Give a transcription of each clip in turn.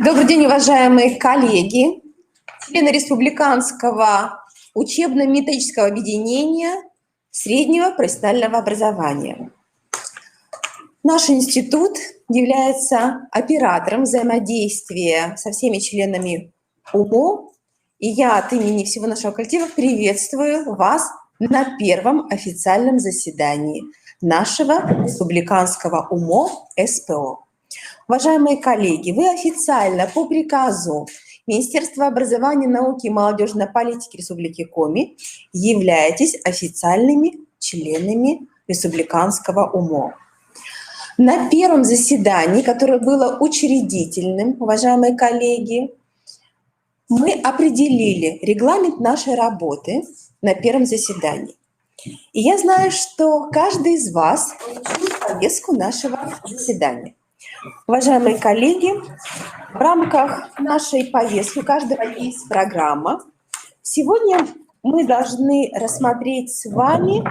Добрый день, уважаемые коллеги, члены Республиканского учебно-методического объединения среднего профессионального образования. Наш институт является оператором взаимодействия со всеми членами УМО, и я от имени всего нашего коллектива приветствую вас на первом официальном заседании нашего Республиканского УМО СПО. Уважаемые коллеги, вы официально по приказу Министерства образования, науки и молодежной политики Республики Коми являетесь официальными членами Республиканского УМО. На первом заседании, которое было учредительным, уважаемые коллеги, мы определили регламент нашей работы на первом заседании. И я знаю, что каждый из вас получил повестку нашего заседания. Уважаемые коллеги, в рамках нашей повестки у каждого есть программа. Сегодня мы должны рассмотреть с вами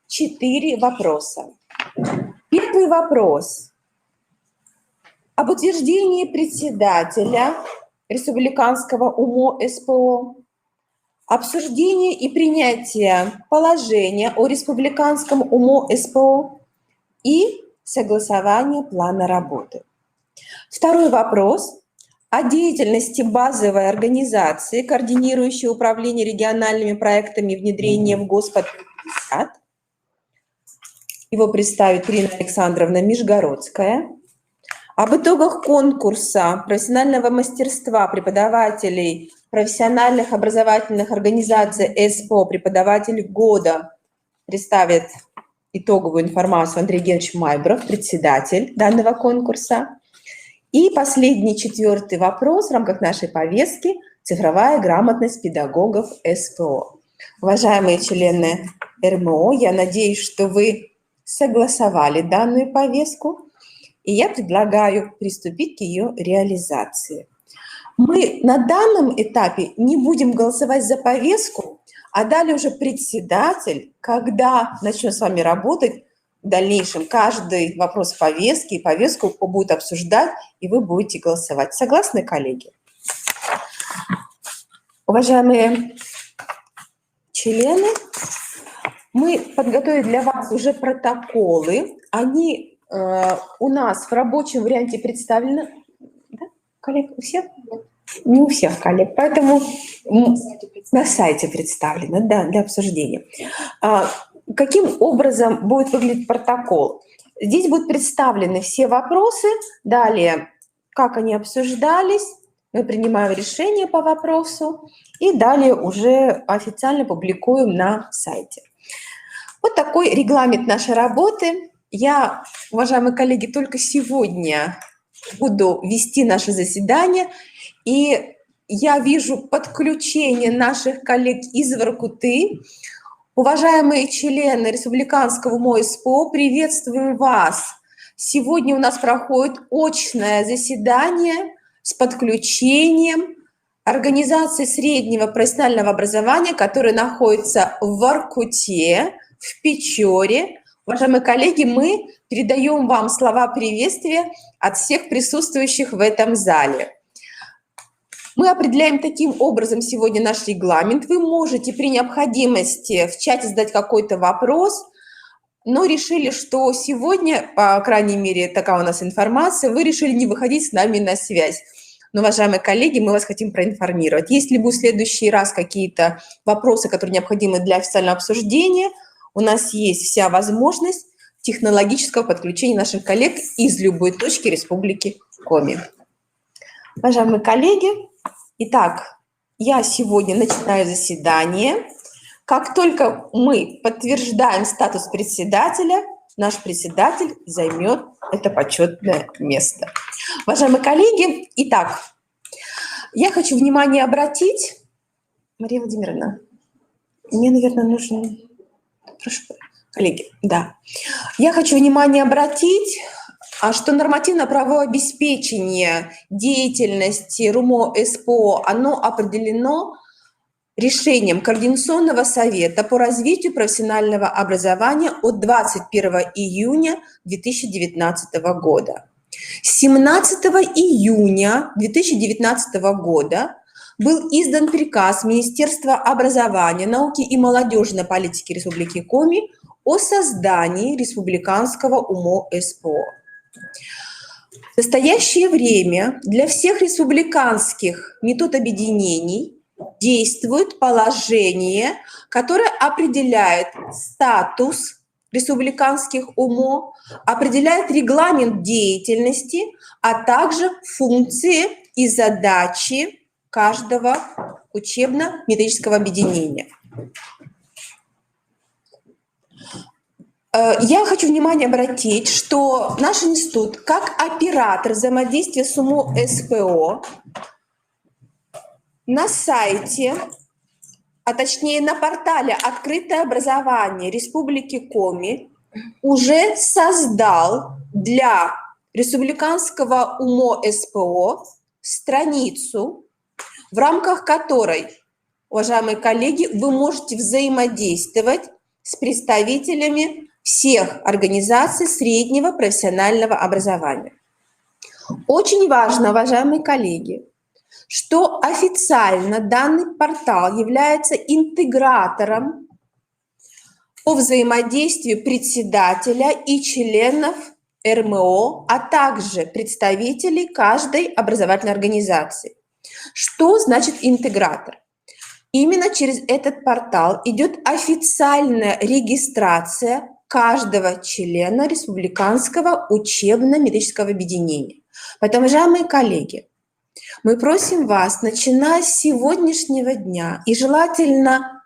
4 вопроса. Первый вопрос об утверждении председателя Республиканского УМО СПО, обсуждение и принятие положения о Республиканском УМО СПО и согласование плана работы. Второй вопрос о деятельности базовой организации, координирующей управление региональными проектами внедрения в Господ 50. Его представит Ирина Александровна Межгородская. Об итогах конкурса профессионального мастерства преподавателей профессиональных образовательных организаций СПО «Преподаватель года» представит итоговую информацию Андрей Евгеньевич Майбров, председатель данного конкурса. И последний, 4-й вопрос в рамках нашей повестки – цифровая грамотность педагогов СПО. Уважаемые члены РМО, я надеюсь, что вы согласовали данную повестку, и я предлагаю приступить к ее реализации. Мы на данном этапе не будем голосовать за повестку, а далее уже председатель, когда начнем с вами работать, в дальнейшем каждый вопрос повестки и повестку будет обсуждать, и вы будете голосовать. Согласны, коллеги? Уважаемые члены, мы подготовили для вас уже протоколы. Они у нас в рабочем варианте представлены. Да, коллег, у всех? Не у всех коллег, поэтому на сайте представлено, да, для обсуждения. Каким образом будет выглядеть протокол? Здесь будут представлены все вопросы, далее, как они обсуждались, мы принимаем решение по вопросу и далее уже официально публикуем на сайте. Вот такой регламент нашей работы. Я, уважаемые коллеги, только сегодня буду вести наше заседание, и я вижу подключение наших коллег из Воркуты. Уважаемые члены Республиканского УМО СПО, приветствуем вас! Сегодня у нас проходит очное заседание с подключением организации среднего профессионального образования, которая находится в Воркуте, в Печоре. Уважаемые коллеги, мы передаем вам слова приветствия от всех присутствующих в этом зале. Мы определяем таким образом сегодня наш регламент. Вы можете при необходимости в чате задать какой-то вопрос, но решили, что сегодня, по крайней мере, такая у нас информация, вы решили не выходить с нами на связь. Но, уважаемые коллеги, мы вас хотим проинформировать. Если будут в следующий раз какие-то вопросы, которые необходимы для официального обсуждения, у нас есть вся возможность технологического подключения наших коллег из любой точки Республики Коми. Уважаемые коллеги, итак, я сегодня начинаю заседание. Как только мы подтверждаем статус председателя, наш председатель займет это почетное место. Уважаемые коллеги, итак, я хочу внимание обратить. Мария Владимировна, мне, наверное, нужно... Прошу, коллеги, да. Я хочу внимание обратить, что нормативно-правовое обеспечение деятельности РУМО СПО, оно определено решением Координационного совета по развитию профессионального образования от 21 июня 2019 года. 17 июня 2019 года был издан приказ Министерства образования, науки и молодежной политики Республики Коми о создании республиканского УМО СПО. В настоящее время для всех республиканских методобъединений действует положение, которое определяет статус республиканских УМО, определяет регламент деятельности, а также функции и задачи каждого учебно-методического объединения. Я хочу внимание обратить, что наш институт, как оператор взаимодействия с УМО СПО, на сайте, а точнее на портале «Открытое образование Республики Коми» уже создал для республиканского УМО СПО страницу, в рамках которой, уважаемые коллеги, вы можете взаимодействовать с представителями всех организаций среднего профессионального образования. Очень важно, уважаемые коллеги, что официально данный портал является интегратором по взаимодействию председателя и членов РМО, а также представителей каждой образовательной организации. Что значит интегратор? Именно через этот портал идет официальная регистрация каждого члена республиканского учебно-методического объединения. Поэтому, уважаемые коллеги, мы просим вас, начиная с сегодняшнего дня и желательно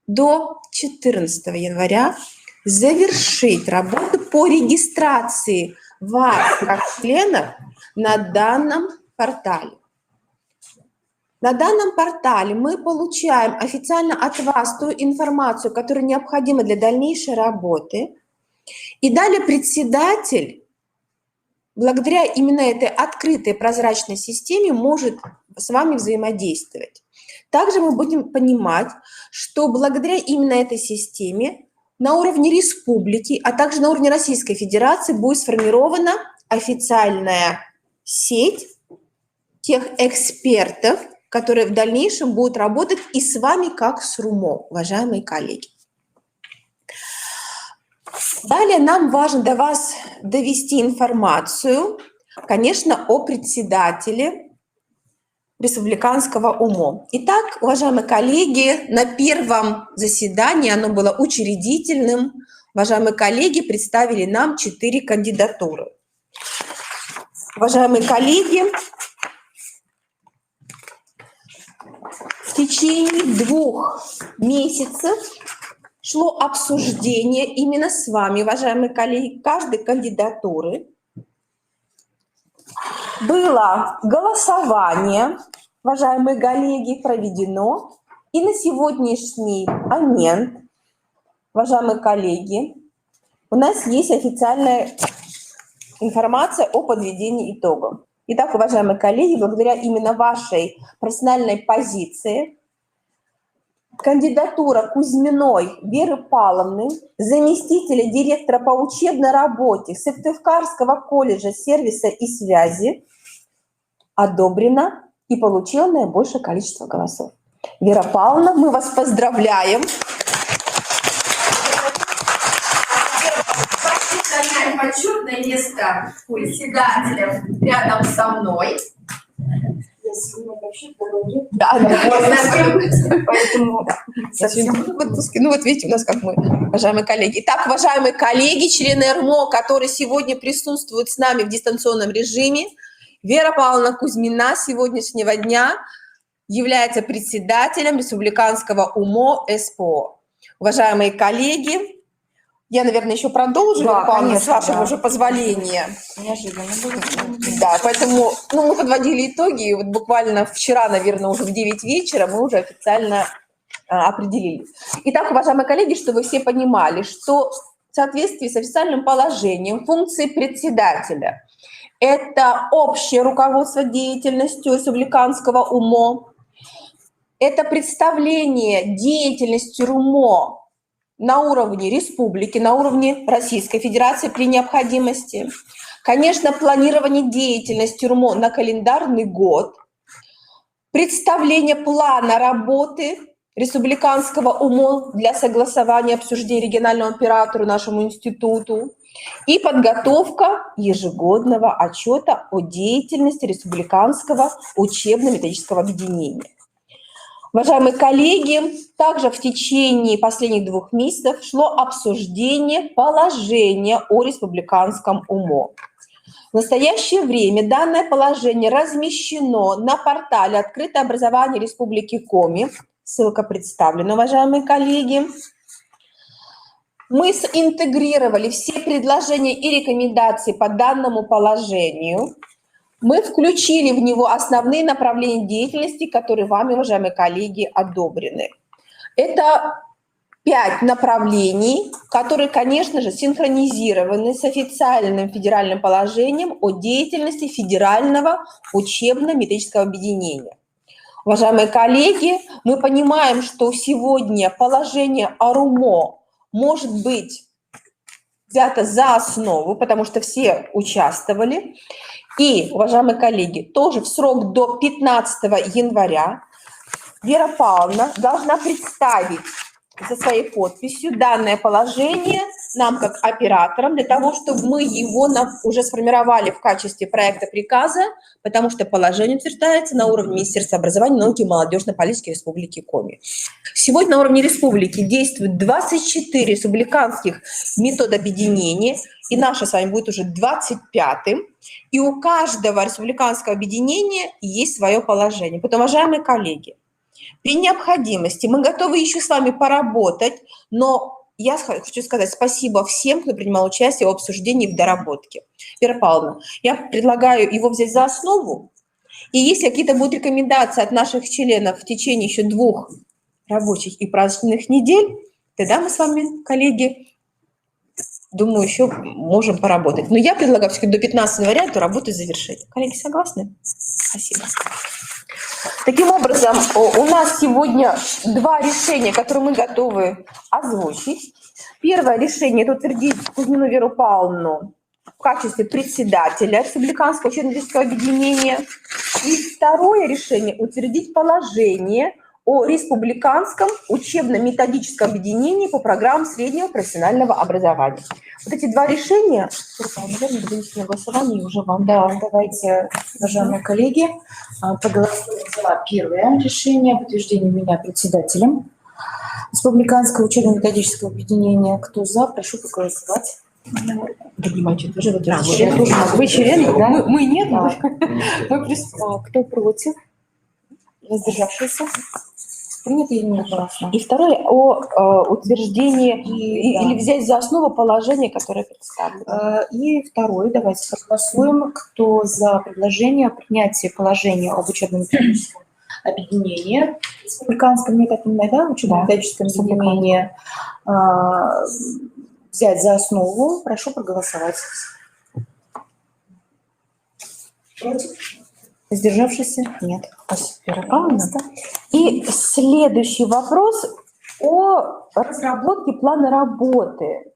до 14 января, завершить работу по регистрации вас как членов на данном портале. На данном портале мы получаем официально от вас ту информацию, которая необходима для дальнейшей работы. И далее председатель, благодаря именно этой открытой прозрачной системе, может с вами взаимодействовать. Также мы будем понимать, что благодаря именно этой системе на уровне республики, а также на уровне Российской Федерации будет сформирована официальная сеть тех экспертов, которые в дальнейшем будут работать и с вами как с РУМО, уважаемые коллеги. Далее нам важно до вас довести информацию, конечно, о председателе республиканского УМО. Итак, уважаемые коллеги, на первом заседании, оно было учредительным, уважаемые коллеги представили нам 4 кандидатуры. Уважаемые коллеги, в течение 2 месяцев шло обсуждение именно с вами, уважаемые коллеги, каждой кандидатуры. Было голосование, уважаемые коллеги, проведено. И на сегодняшний момент, уважаемые коллеги, у нас есть официальная информация о подведении итогов. Итак, уважаемые коллеги, благодаря именно вашей профессиональной позиции, кандидатура Кузьминой Веры Павловны, заместителя директора по учебной работе Сыктывкарского колледжа сервиса и связи, одобрена и получила наибольшее количество голосов. Вера Павловна, мы вас поздравляем. Почетное место председателя рядом со мной. Да, поэтому совсем в отпуске. Ну вот видите, у нас как мы, уважаемые коллеги. Итак, уважаемые коллеги, члены РМО, которые сегодня присутствуют с нами в дистанционном режиме, Вера Павловна Кузьмина с сегодняшнего дня является председателем республиканского УМО СПО. Уважаемые коллеги, я, наверное, еще продолжу, да, Вера Павловна, конечно, с вашего да. уже позволения. Неожиданно было. Да, поэтому мы подводили итоги, и вот буквально вчера, наверное, уже в 9 вечера мы уже официально определились. Итак, уважаемые коллеги, чтобы вы все понимали, что в соответствии с официальным положением функции председателя – это общее руководство деятельностью республиканского УМО, это представление деятельности РУМО на уровне республики, на уровне Российской Федерации при необходимости. Конечно, планирование деятельности РУМО на календарный год, представление плана работы республиканского УМО для согласования обсуждения региональному оператору нашему институту и подготовка ежегодного отчета о деятельности республиканского учебно-методического объединения. Уважаемые коллеги, также в течение последних 2 месяцев шло обсуждение положения о республиканском УМО. В настоящее время данное положение размещено на портале «Открытое образование Республики Коми». Ссылка представлена, уважаемые коллеги. Мы интегрировали все предложения и рекомендации по данному положению. Мы включили в него основные направления деятельности, которые вами, уважаемые коллеги, одобрены. Это 5 направлений, которые, конечно же, синхронизированы с официальным федеральным положением о деятельности Федерального учебно-методического объединения. Уважаемые коллеги, мы понимаем, что сегодня положение о РУМО может быть взято за основу, потому что все участвовали. И, уважаемые коллеги, тоже в срок до 15 января Вера Павловна должна представить со своей подписью данное положение нам как операторам, для того, чтобы мы его уже сформировали в качестве проекта приказа, потому что положение утверждается на уровне Министерства образования, науки и молодежной политики Республики Коми. Сегодня на уровне республики действует 24 республиканских метода объединения, и наше с вами будет уже 25-м. И у каждого республиканского объединения есть свое положение. Поэтому, уважаемые коллеги, при необходимости мы готовы еще с вами поработать, но я хочу сказать спасибо всем, кто принимал участие в обсуждении и в доработке. Вера Павловна, я предлагаю его взять за основу, и если какие-то будут рекомендации от наших членов в течение еще 2 рабочих и праздничных недель, тогда мы с вами, коллеги, думаю, еще можем поработать. Но я предлагаю все-таки до 15 января эту работу завершить. Коллеги, согласны? Спасибо. Таким образом, у нас сегодня 2 решения, которые мы готовы озвучить. Первое решение – это утвердить Кузьмину Веру Павловну в качестве председателя Республиканского учебно-методического объединения. И второе решение – утвердить положение о Республиканском учебно-методическом объединении по программам среднего профессионального образования. Вот эти 2 решения, наверное, вынести на голосование уже вам. Да, давайте, уважаемые коллеги, проголосуем за первое решение об утверждении меня председателем Республиканского учебно-методического объединения. Кто за, прошу проголосовать. Вы члены, да? Мы нет. Да. Кто против? Воздержавшийся? Принято единогласно. И второе о утверждении или взять за основу положение, которое представлено. И второе, давайте проголосуем. Кто за предложение о принятии положения об учебно-методическом объединении, республиканском, я так понимаю, да, учебно-методическом объединении, взять за основу, прошу проголосовать. Против? Воздержавшийся? Нет. Пожалуйста. И следующий вопрос о разработке плана работы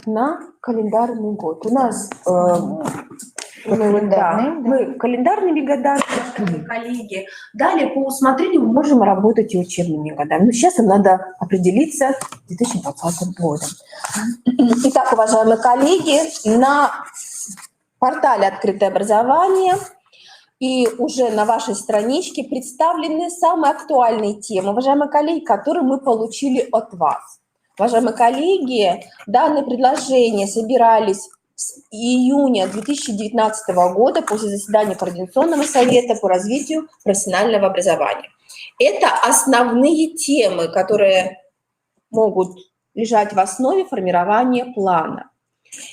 на календарный год. У нас мы календарными годами, коллеги. Далее по усмотрению мы можем работать и учебными годами. Но сейчас им надо определиться с 2020 годом. Итак, уважаемые коллеги, на портале «Открытое образование» и уже на вашей страничке представлены самые актуальные темы, уважаемые коллеги, которые мы получили от вас. Уважаемые коллеги, данные предложения собирались с июня 2019 года после заседания Координационного совета по развитию профессионального образования. Это основные темы, которые могут лежать в основе формирования плана.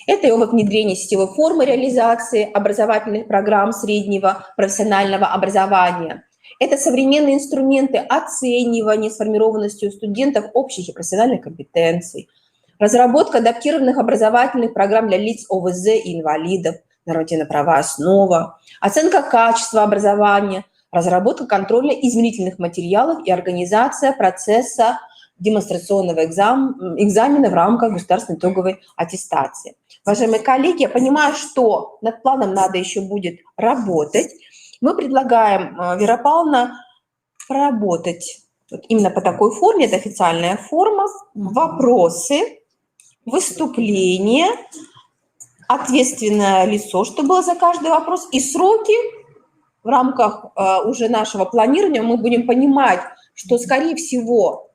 Это и опыт внедрения сетевой формы реализации образовательных программ среднего профессионального образования. Это современные инструменты оценивания сформированности у студентов общих и профессиональных компетенций. Разработка адаптированных образовательных программ для лиц ОВЗ и инвалидов, нормативно-правовая основа. Оценка качества образования. Разработка контрольно-измерительных материалов и организация процесса демонстрационного экзамена в рамках государственной итоговой аттестации. Уважаемые коллеги, я понимаю, что над планом надо еще будет работать. Мы предлагаем, Вера Павловна, проработать вот именно по такой форме, это официальная форма, вопросы, выступления, ответственное лицо, что было за каждый вопрос, и сроки в рамках уже нашего планирования мы будем понимать, что, скорее всего,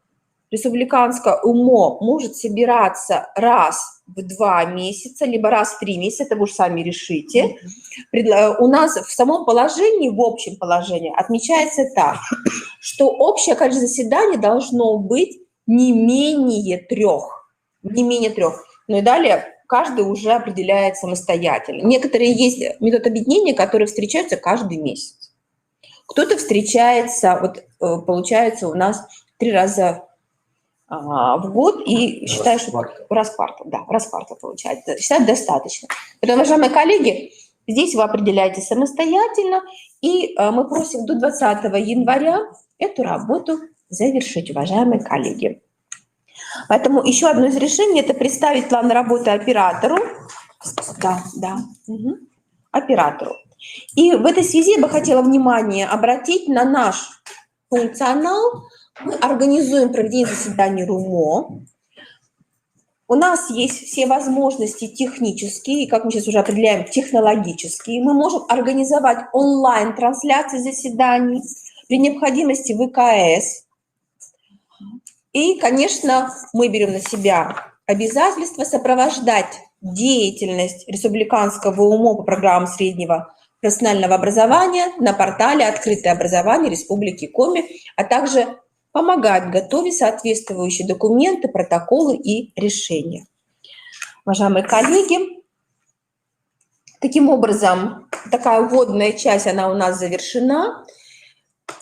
республиканское УМО может собираться раз в 2 месяца, либо раз в 3 месяца, это вы уж сами решите. У нас в самом положении, в общем положении, отмечается так, что общее количество заседаний должно быть не менее 3. Не менее 3. Ну и далее каждый уже определяет самостоятельно. Некоторые есть метод объединения, которые встречаются каждый месяц. Кто-то встречается, вот получается у нас 3 раза в год, и считаю, что раз в квартал получается. Считаю, достаточно. Поэтому, уважаемые коллеги, здесь вы определяете самостоятельно, и мы просим до 20 января эту работу завершить, уважаемые коллеги. Поэтому еще одно из решений – это представить план работы оператору. Оператору. И в этой связи я бы хотела внимание обратить на наш функционал. Мы организуем проведение заседаний РУМО. У нас есть все возможности технические, и, как мы сейчас уже определяем, технологические. Мы можем организовать онлайн-трансляции заседаний, при необходимости ВКС. И, конечно, мы берем на себя обязательство сопровождать деятельность республиканского УМО по программам среднего профессионального образования на портале «Открытое образование Республики Коми», а также помогать готовить соответствующие документы, протоколы и решения. Уважаемые коллеги, таким образом, такая вводная часть, она у нас завершена.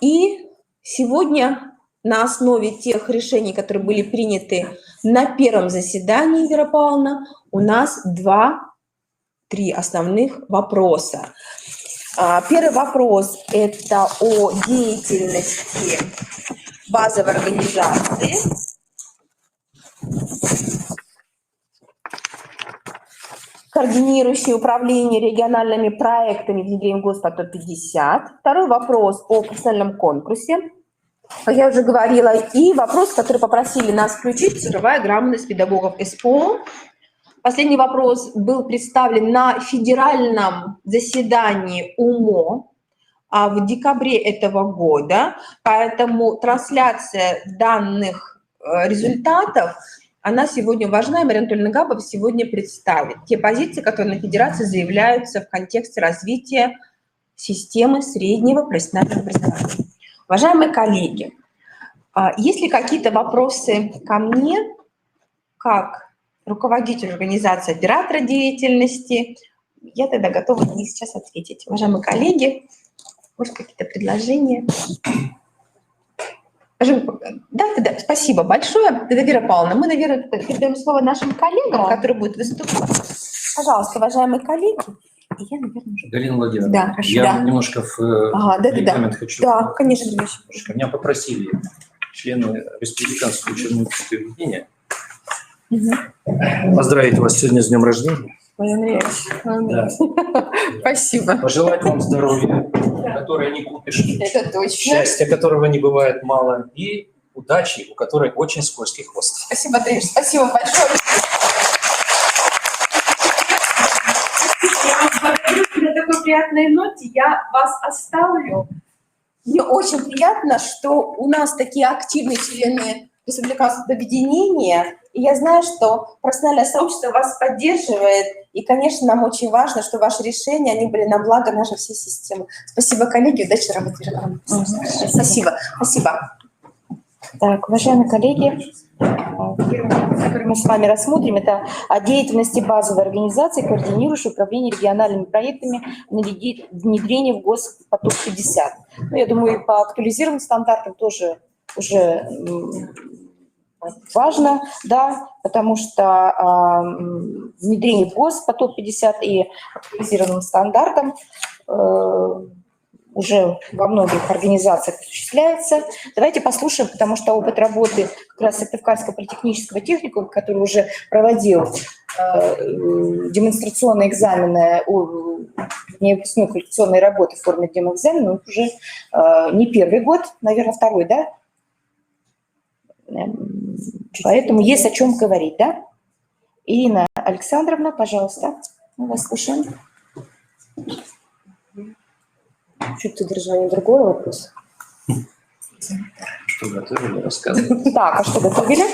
И сегодня на основе тех решений, которые были приняты на первом заседании, Вера Павловна, у нас 2-3 основных вопроса. Первый вопрос – это о деятельности базовой организации. Координирующее управление региональными проектами внедрения Госпотоп 50. Второй вопрос о профессиональном конкурсе. Как я уже говорила, и вопрос, который попросили нас включить, цифровая грамотность педагогов СПО. Последний вопрос был представлен на федеральном заседании УМО в декабре этого года, поэтому трансляция данных результатов, она сегодня важна, и Мария Анатольевна Габова сегодня представит те позиции, которые на Федерации заявляются в контексте развития системы среднего профессионального образования. Уважаемые коллеги, есть ли какие-то вопросы ко мне, как руководитель организации оператора деятельности? Я тогда готова на них сейчас ответить. Уважаемые коллеги, может, какие-то предложения? Да, спасибо большое. Вера Павловна, мы, наверное, передаем слово нашим коллегам, которые будут выступать. Пожалуйста, уважаемые коллеги. Я, наверное, уже... Галина Владимировна, я немножко в регламент хочу... Да, конечно. Меня попросили члены Республиканского учебно-методического объединения поздравить вас сегодня с днем рождения. Да. Спасибо. Пожелать вам здоровья, которое не купишь. Это точно. Счастья, которого не бывает мало. И удачи, у которой очень скользкий хвост. Спасибо, Андрей. Спасибо большое. На такой приятной ноте я вас оставлю. Мне очень приятно, что у нас такие активные члены республиканского объединения, и я знаю, что профессиональное сообщество вас поддерживает, и, конечно, нам очень важно, что ваши решения, они были на благо нашей всей системы. Спасибо, коллеги, удачи работать. Спасибо. Спасибо. Так, уважаемые коллеги, который мы с вами рассмотрим, это о деятельности базовой организации, координирующей управление региональными проектами внедрения в Госпотоп 50. Ну, я думаю, и по актуализированным стандартам тоже уже важно, да, потому что внедрение в Госпотоп 50 и актуализированным стандартам уже во многих организациях осуществляется. Давайте послушаем, потому что опыт работы как раз Сыктывкарского политехнического техникума, который уже проводил демонстрационные экзамены, выпускные квалификационные работы в форме демоэкзамена, он уже не первый год, наверное, второй, да? Поэтому есть о чем говорить, да? Ирина Александровна, пожалуйста, мы вас слушаем. Чуть содержание другой вопрос. Что готовили, рассказывать. Так, а что готовили?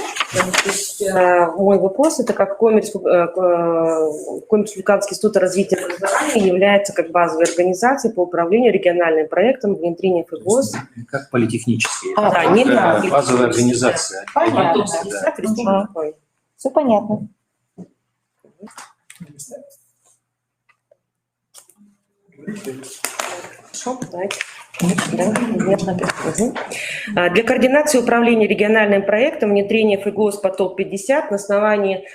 Мой вопрос – это как Республиканский институт развития образования является как базовой организацией по управлению региональным проектом внедрения ФГОС. Как политехнические. Да, не Это так. базовая организация. Понятно. Да. Все понятно. Хорошо, давайте. Для координации управления региональным проектом внедрения ФГОС по ТОП-50 на основании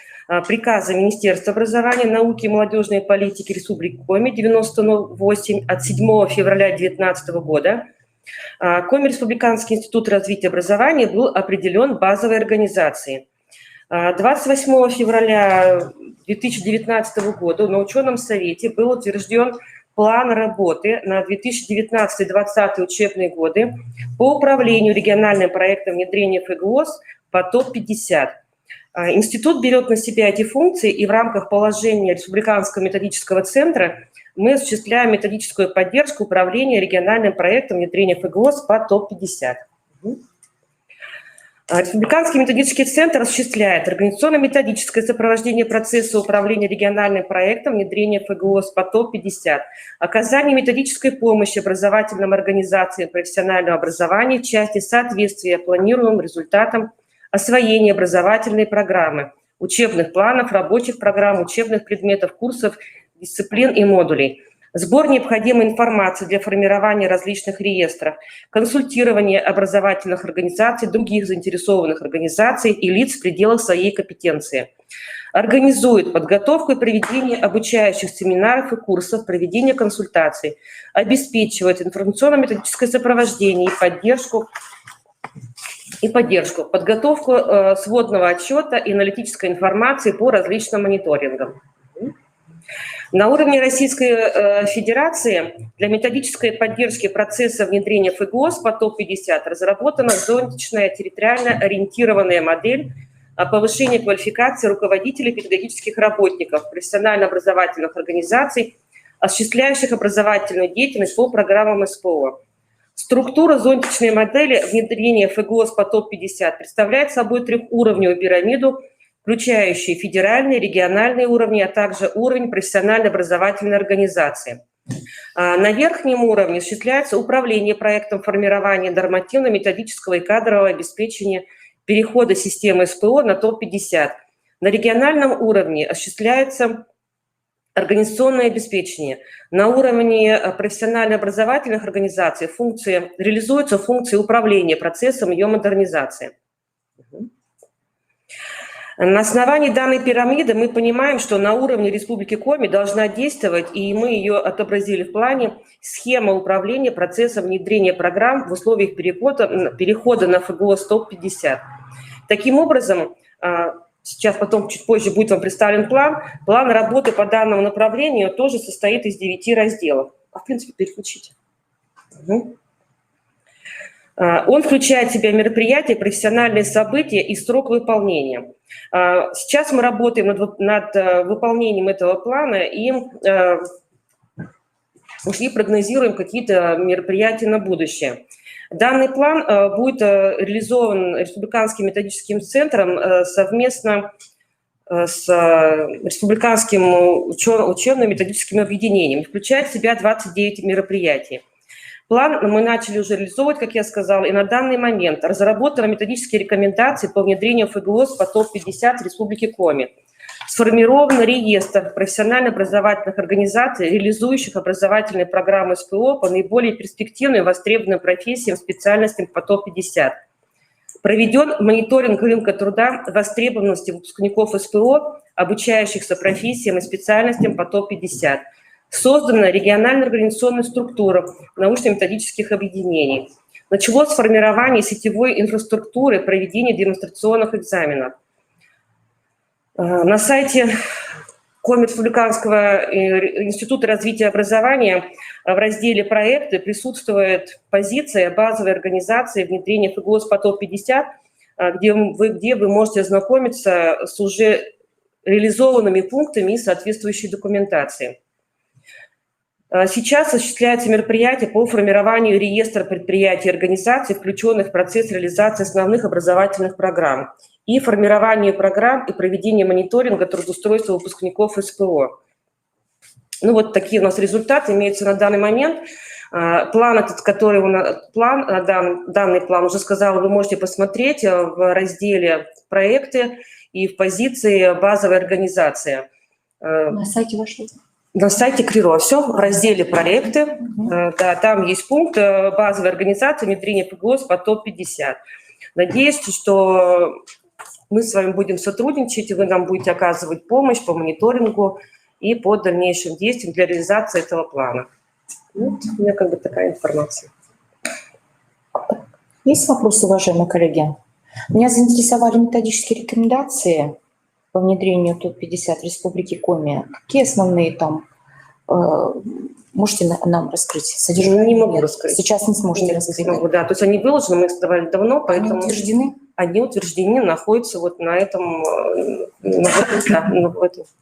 приказа Министерства образования, науки и молодежной политики Республики Коми 98 от 7 февраля 2019 года Коми Республиканский институт развития образования был определен базовой организацией. 28 февраля 2019 года на ученом совете был утвержден план работы на 2019-2020 учебные годы по управлению региональным проектом внедрения ФГОС по ТОП-50. Институт берет на себя эти функции, и в рамках положения Республиканского методического центра мы осуществляем методическую поддержку управления региональным проектом внедрения ФГОС по ТОП-50. Республиканский методический центр осуществляет организационно-методическое сопровождение процесса управления региональным проектом внедрения ФГОС по ТОП-50, оказание методической помощи образовательным организациям профессионального образования в части соответствия планируемым результатам освоения образовательной программы, учебных планов, рабочих программ, учебных предметов, курсов, дисциплин и модулей, сбор необходимой информации для формирования различных реестров, консультирование образовательных организаций, других заинтересованных организаций и лиц в пределах своей компетенции. Организует подготовку и проведение обучающих семинаров и курсов, проведение консультаций, обеспечивает информационно-методическое сопровождение и поддержку, подготовку сводного отчета и аналитической информации по различным мониторингам. На уровне Российской Федерации для методической поддержки процесса внедрения ФГОС по ТОП-50 разработана зонтичная территориально ориентированная модель повышения квалификации руководителей педагогических работников профессионально-образовательных организаций, осуществляющих образовательную деятельность по программам СПО. Структура зонтичной модели внедрения ФГОС по ТОП-50 представляет собой трехуровневую пирамиду, включающие федеральные, региональные уровни, а также уровень профессионально-образовательной организации. На верхнем уровне осуществляется управление проектом формирования нормативно-методического и кадрового обеспечения перехода системы СПО на ТОП-50. На региональном уровне осуществляется организационное обеспечение. На уровне профессионально-образовательных организаций реализуются функции управления процессом ее модернизации. На основании данной пирамиды мы понимаем, что на уровне Республики Коми должна действовать, и мы ее отобразили в плане, схема управления процессом внедрения программ в условиях перехода на ФГОС ТОП-50. Таким образом, сейчас потом чуть позже будет вам представлен план. План работы по данному направлению тоже состоит из 9 разделов. В принципе, переключите. Он включает в себя мероприятия, профессиональные события и срок выполнения. Сейчас мы работаем над выполнением этого плана и прогнозируем какие-то мероприятия на будущее. Данный план будет реализован Республиканским методическим центром совместно с Республиканским учебно-методическим объединением. Включает в себя 29 мероприятий. План мы начали уже реализовывать, как я сказала, и на данный момент разработаны методические рекомендации по внедрению ФГОС по ТОП-50 Республики Коми. Сформирован реестр профессионально-образовательных организаций, реализующих образовательные программы СПО по наиболее перспективным и востребованным профессиям, специальностям по ТОП-50. Проведен мониторинг рынка труда, востребованности выпускников СПО, обучающихся профессиям и специальностям по ТОП-50. Создана региональная организационная структура научно-методических объединений. Началось формирование сетевой инфраструктуры проведения демонстрационных экзаменов. На сайте Республиканского института развития образования в разделе «Проекты» присутствует позиция базовой организации внедрения ФГОС по ТОП-50, где вы можете ознакомиться с уже реализованными пунктами и соответствующей документацией. Сейчас осуществляется мероприятие по формированию реестра предприятий и организаций, включенных в процесс реализации основных образовательных программ, и формированию программ и проведению мониторинга трудоустройства выпускников СПО. Ну вот такие у нас результаты имеются на данный момент. План, данный план, уже сказала, вы можете посмотреть в разделе «Проекты» и в позиции «Базовая организация». На сайте вашего? На сайте КРИРО. Все в разделе «Проекты». Да, там есть пункт «Базовая организация внедрения ФГОС по ТОП-50». Надеюсь, что мы с вами будем сотрудничать, и вы нам будете оказывать помощь по мониторингу и по дальнейшим действиям для реализации этого плана. Вот у меня как бы такая информация. Есть вопросы, уважаемые коллеги? Меня заинтересовали методические рекомендации по внедрению ТОП-50 в Республике Коми. Какие основные там? Можете нам раскрыть содержание? Не могу раскрыть. Сейчас не сможете раскрыть. Могу, да. То есть они выложены, мы их создавали давно, поэтому... Они утверждены? Они утверждены, находятся вот на этом... То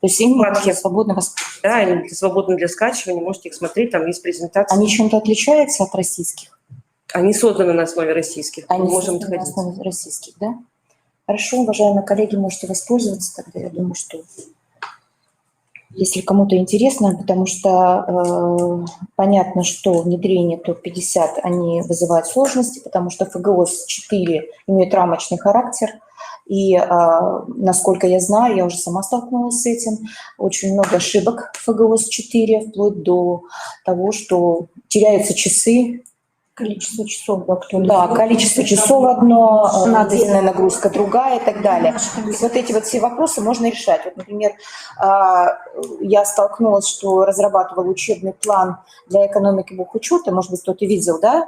есть им вкладке. Свободно Да, они свободны для скачивания, можете их смотреть, там есть презентация. Они чем-то отличаются от российских? Они созданы на основе российских. Они можем созданы на отходить. основе российских, да? Хорошо, уважаемые коллеги, можете воспользоваться тогда. Я думаю, что если кому-то интересно, потому что понятно, что внедрение ТОП-50, они вызывают сложности, потому что ФГОС-4 имеет рамочный характер. И, насколько я знаю, я уже сама столкнулась с этим, очень много ошибок в ФГОС-4, вплоть до того, что теряются часы. Количество часов, да, количество часов одно, отдельная нагрузка другая и так далее. И вот эти вот все вопросы можно решать. Вот, например, я столкнулась, что разрабатывала учебный план для экономики бухучета, может быть, кто-то видел, да?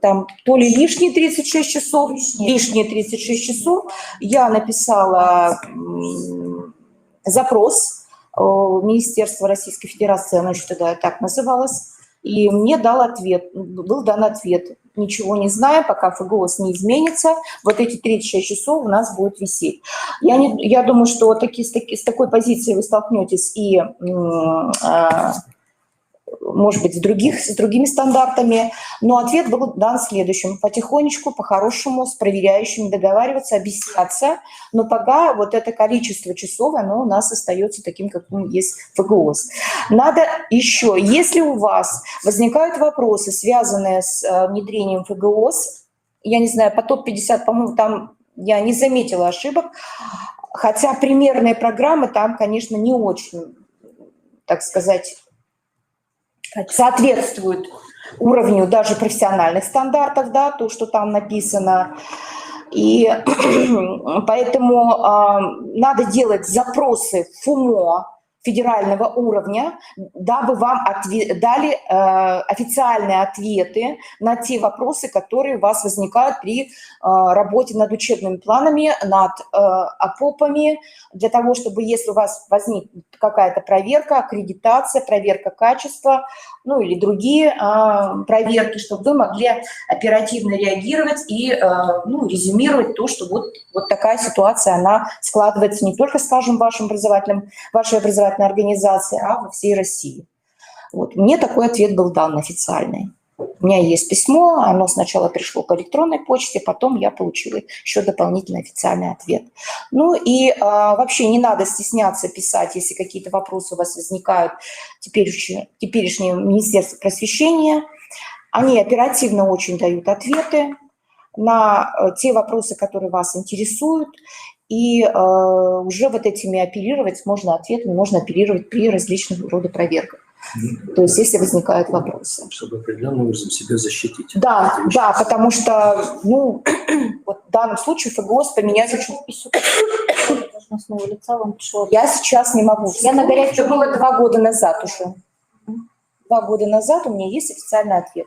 Там то ли лишние 36 часов, лишние 36 часов. Я написала запрос Министерства Российской Федерации, оно еще тогда так называлось, и мне был дан ответ. Ничего не знаю, пока ФГОС не изменится, вот эти 36 часов у нас будут висеть. Я думаю, что с такой позицией вы столкнетесь и, может быть, с другими стандартами, но ответ был дан следующим. Потихонечку, по-хорошему, с проверяющими договариваться, объясняться, но пока вот это количество часов, оно у нас остается таким, каким есть ФГОС. Надо еще, если у вас возникают вопросы, связанные с внедрением ФГОС, я не знаю, по ТОП-50, по-моему, там я не заметила ошибок, хотя примерные программы там, конечно, не очень, так сказать, соответствует уровню даже профессиональных стандартов, да, то, что там написано. И поэтому надо делать запросы в ФУМО федерального уровня, дабы вам дали официальные ответы на те вопросы, которые у вас возникают при работе над учебными планами, над АПОПами, для того, чтобы, если у вас возникнет какая-то проверка, аккредитация, проверка качества, ну или другие проверки, чтобы вы могли оперативно реагировать и резюмировать то, что вот такая ситуация, она складывается не только, скажем, в вашей образовательной организации, а во всей России. Вот. Мне такой ответ был дан официальный. У меня есть письмо, оно сначала пришло по электронной почте, потом я получила еще дополнительный официальный ответ. Ну и вообще не надо стесняться писать, если какие-то вопросы у вас возникают, теперешнее Министерство просвещения. Они оперативно очень дают ответы на те вопросы, которые вас интересуют. И уже вот этими оперировать можно ответами, можно оперировать при различных родах проверках. То есть если возникают вопросы. Чтобы определенным образом себя защитить. Да, потому что, вот в данном случае ФГОС поменять очень... Я сейчас не могу. Я на горячем... Это было 2 года назад уже. 2 года назад у меня есть официальный ответ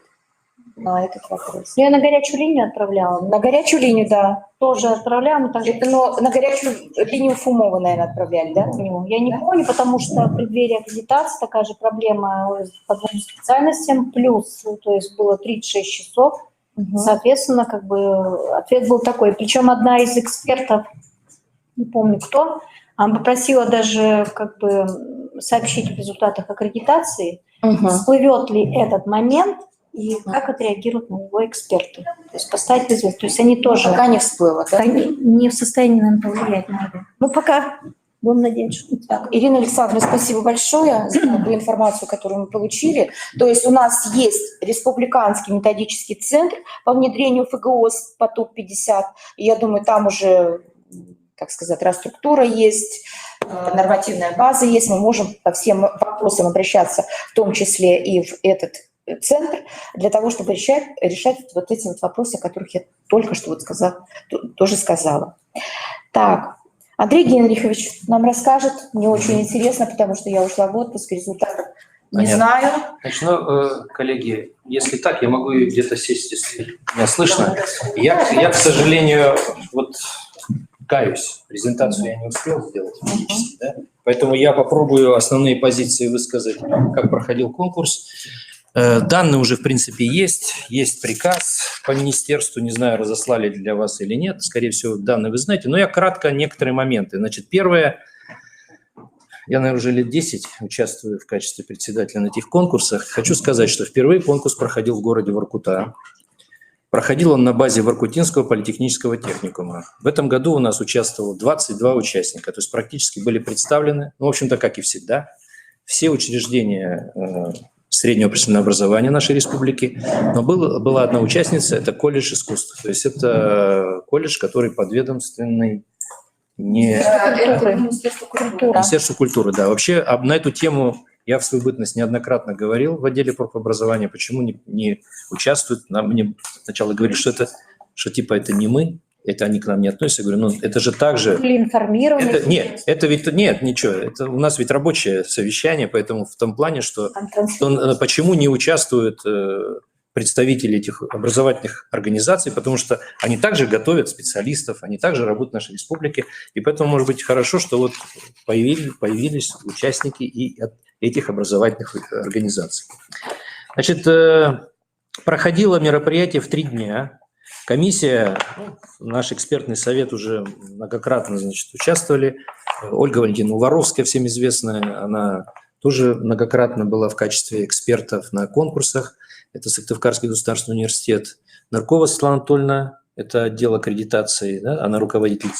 на этот вопрос. Я на горячую линию отправляла. На горячую линию, да. Тоже отправляла, мы также... Но на горячую линию ФУМОВа, наверное, отправляли, да? Я не помню, потому что в преддверии аккредитации такая же проблема по двум специальностям, плюс, то есть было 36 часов, соответственно, как бы ответ был такой. Причем одна из экспертов, не помню кто, она попросила даже как бы сообщить о результатах аккредитации, всплывет ли этот момент и как отреагируют на него эксперты. То есть поставить в известность. То есть они тоже Пока не всплыло, да? не в состоянии нам повлиять на это. Ну, пока будем надеяться, что Так, Ирина Александровна, спасибо большое за ту информацию, которую мы получили. То есть у нас есть Республиканский методический центр по внедрению ФГО по ТОП-50. И я думаю, там уже, как сказать, структура есть, нормативная база есть. Мы можем по всем вопросам обращаться, в том числе и в этот центр, для того, чтобы решать вот эти вот вопросы, о которых я только что вот тоже сказала. Так, Андрей Генрихович нам расскажет. Мне очень интересно, потому что я ушла в отпуск, результатов не знаю. Значит, коллеги, если так, я могу где-то сесть, если меня слышно. Я, к сожалению, вот каюсь, презентацию я не успел сделать физически, да? Поэтому я попробую основные позиции высказать, как проходил конкурс. Данные уже, в принципе, есть приказ по министерству, не знаю, разослали для вас или нет, скорее всего, данные вы знаете, но я кратко некоторые моменты. Значит, первое, я, наверное, уже лет 10 участвую в качестве председателя на этих конкурсах. Хочу сказать, что впервые конкурс проходил в городе Воркута. Проходил он на базе Воркутинского политехнического техникума. В этом году у нас участвовало 22 участника, то есть практически были представлены, ну, в общем-то, как и всегда, все учреждения среднего профессионального образования нашей республики, но была одна участница, это колледж искусств, то есть это колледж, который подведомственный Министерству культуры. Да. Вообще на эту тему я в свою бытность неоднократно говорил в отделе профобразования, почему не участвуют. Мне сначала говорили, что типа это не мы, это они к нам не относятся. Я говорю, ну это же так же. Были информированы. Нет, ничего. Это у нас ведь рабочее совещание, поэтому в том плане, что почему не участвуют представители этих образовательных организаций, потому что они также готовят специалистов, они также работают в нашей республике, и поэтому, может быть, хорошо, что вот появились участники и от этих образовательных организаций. Значит, проходило мероприятие в 3 дня. Комиссия, наш экспертный совет уже многократно, значит, участвовали. Ольга Валентиновна Воровская, всем известная, она тоже многократно была в качестве экспертов на конкурсах. Это Сыктывкарский государственный университет. Наркова Светлана Анатольевна, это отдел аккредитации, да? Она руководитель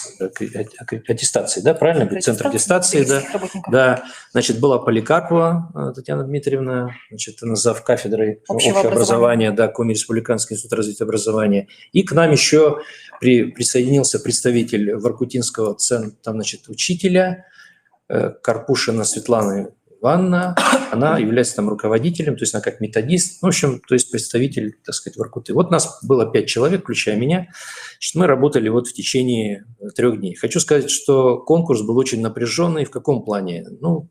аттестации, да, правильно? Центр аттестации, да. Да. Значит, была Поликарпова Татьяна Дмитриевна, значит, она зав. Кафедрой общего образования, да, Коми Республиканский институт развития образования. И к нам еще присоединился представитель Воркутинского центра, там, значит, учителя Карпушина Светланы Ивановна, она является там руководителем, то есть она как методист, в общем, то есть представитель, так сказать, Воркуты. Вот нас было 5 человек, включая меня. Значит, мы работали вот в течение 3 дней. Хочу сказать, что конкурс был очень напряженный. В каком плане? Ну,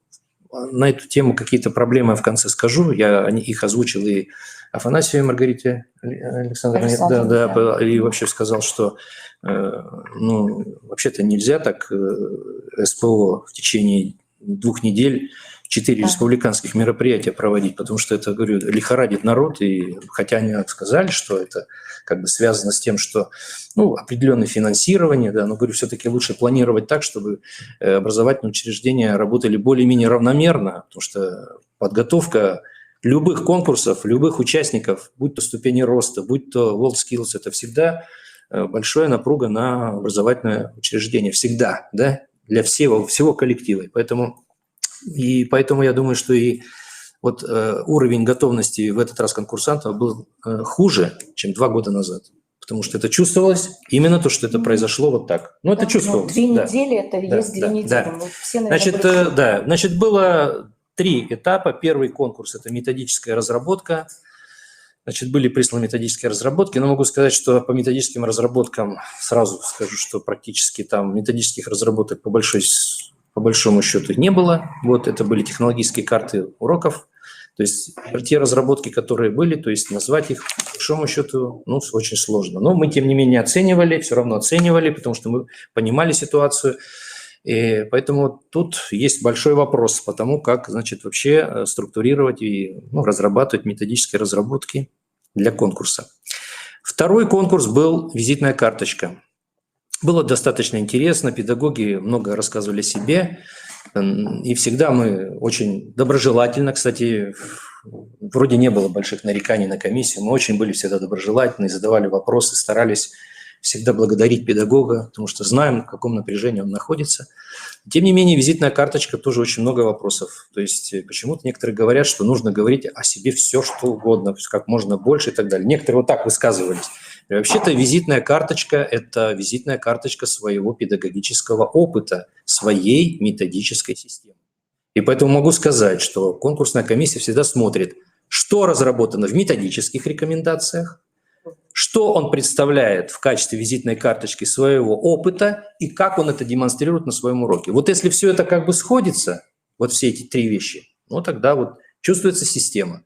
на эту тему какие-то проблемы я в конце скажу. Я их озвучил и Афанасьевой Маргарите Александровне, да, и вообще сказал, что ну, вообще-то нельзя так СПО в течение 2 недель 4 республиканских мероприятия проводить, потому что это, говорю, лихорадит народ, и хотя они сказали, что это как бы связано с тем, что, ну, определенное финансирование, да, но, говорю, все-таки лучше планировать так, чтобы образовательные учреждения работали более-менее равномерно, потому что подготовка любых конкурсов, любых участников, будь то ступени роста, будь то WorldSkills, это всегда большая напруга на образовательное учреждение, всегда, да, для всего коллектива, Поэтому я думаю, что и вот уровень готовности в этот раз конкурсантов был хуже, чем 2 года назад. Потому что это чувствовалось, именно то, что это произошло вот так. Ну, это чувствовалось. 2 недели, это есть 2 недели. Да. Мы все, наверное, Значит, было 3 этапа. Первый конкурс – это методическая разработка. Значит, были присланы методические разработки, но могу сказать, что по методическим разработкам, сразу скажу, что практически там методических разработок по большому счету не было. Вот это были технологические карты уроков, То есть те разработки, которые были, то есть назвать их, по большому счету, ну, очень сложно. Но мы, тем не менее, оценивали, все равно оценивали, потому что мы понимали ситуацию. И поэтому тут есть большой вопрос по тому, как, значит, вообще структурировать и разрабатывать методические разработки для конкурса. Второй конкурс был «Визитная карточка». Было достаточно интересно, педагоги много рассказывали о себе, и всегда мы очень доброжелательно, кстати, вроде не было больших нареканий на комиссию, мы очень были всегда доброжелательны, задавали вопросы, старались всегда благодарить педагога, потому что знаем, в каком напряжении он находится. Тем не менее, визитная карточка тоже очень много вопросов. То есть почему-то некоторые говорят, что нужно говорить о себе все, что угодно, как можно больше и так далее. Некоторые вот так высказывались. И вообще-то визитная карточка – это визитная карточка своего педагогического опыта, своей методической системы. И поэтому могу сказать, что конкурсная комиссия всегда смотрит, что разработано в методических рекомендациях, что он представляет в качестве визитной карточки своего опыта и как он это демонстрирует на своем уроке. Вот если все это как бы сходится, вот все эти три вещи, ну тогда вот чувствуется система.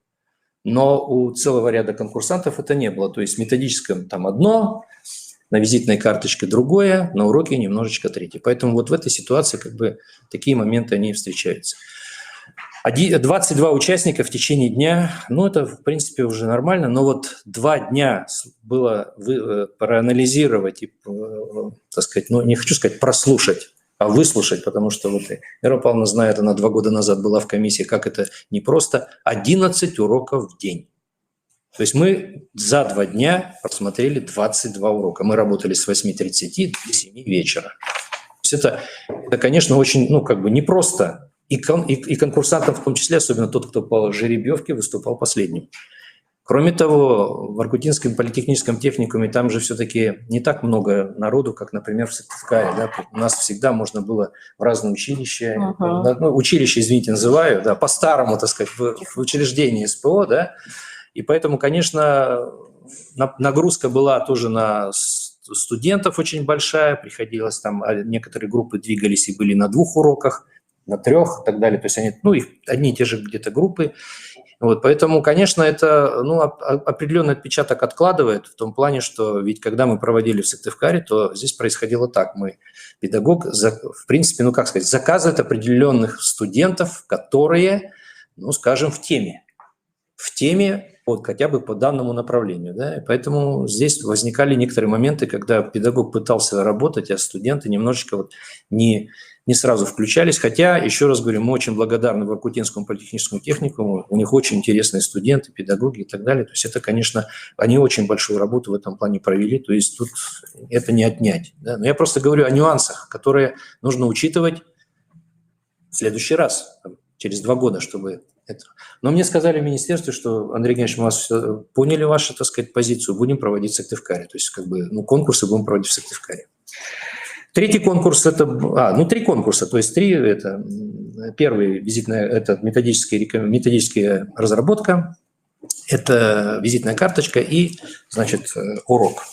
Но у целого ряда конкурсантов это не было. То есть в методическом там одно, на визитной карточке другое, на уроке немножечко третье. Поэтому вот в этой ситуации как бы такие моменты они встречаются. 22 участника в течение дня, ну это в принципе уже нормально, но вот 2 дня было проанализировать и, так сказать, ну не хочу сказать прослушать, а выслушать, потому что вот Вера Павловна знает, она 2 года назад была в комиссии, как это не просто 11 уроков в день. То есть мы за 2 дня просмотрели 22 урока. Мы работали с 8:30 до 7 вечера. То есть это, конечно, очень, ну как бы непросто. И конкурсантам в том числе, особенно тот, кто по жеребьевке выступал последним. Кроме того, в Воркутинском политехническом техникуме там же все-таки не так много народу, как, например, в Сыктывкаре. Да? У нас всегда можно было в разные училища, училище, извините, называю, да, по-старому, так сказать, в учреждении СПО, да, и поэтому, конечно, нагрузка была тоже на студентов очень большая, приходилось там, некоторые группы двигались и были на 2 уроках, на 3 и так далее, то есть они, ну, их одни и те же где-то группы. Вот, поэтому, конечно, это определенный отпечаток откладывает в том плане, что ведь когда мы проводили в Сыктывкаре, то здесь происходило так. Педагог, в принципе, ну как сказать, заказывает определенных студентов, которые, ну скажем, в теме вот, хотя бы по данному направлению. Да? И поэтому здесь возникали некоторые моменты, когда педагог пытался работать, а студенты немножечко вот не сразу включались. Хотя, еще раз говорю, мы очень благодарны Воркутинскому политехническому техникуму. У них очень интересные студенты, педагоги и так далее. То есть это, конечно, они очень большую работу в этом плане провели. То есть тут это не отнять. Да? Но я просто говорю о нюансах, которые нужно учитывать в следующий раз, через 2 года, чтобы это. Но мне сказали в министерстве, что, Андрей Геннадьевич, мы поняли вашу, так сказать, позицию, будем проводить в Сыктывкаре. То есть как бы, конкурсы будем проводить в Сыктывкаре. 3-й конкурс – это… 3 конкурса, то есть 3 – это первый визитная, это методическая разработка, это визитная карточка и, значит, урок.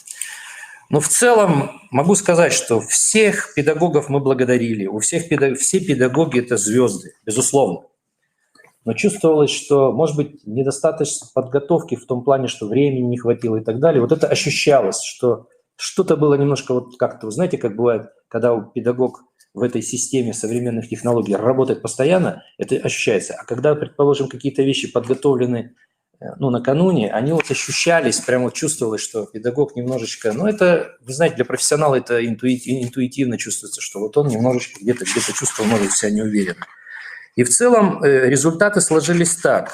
Но в целом могу сказать, что всех педагогов мы благодарили, все педагоги – это звезды, безусловно. Но чувствовалось, что, может быть, недостаточно подготовки в том плане, что времени не хватило и так далее. Вот это ощущалось, что что-то было немножко вот как-то, вы знаете, как бывает, когда педагог в этой системе современных технологий работает постоянно, это ощущается. А когда, предположим, какие-то вещи подготовлены, накануне, они вот ощущались, прямо вот чувствовалось, что педагог немножечко, это, вы знаете, для профессионала это интуитивно чувствуется, что вот он немножечко где-то чувствовал, может, себя неуверенно. И в целом результаты сложились так.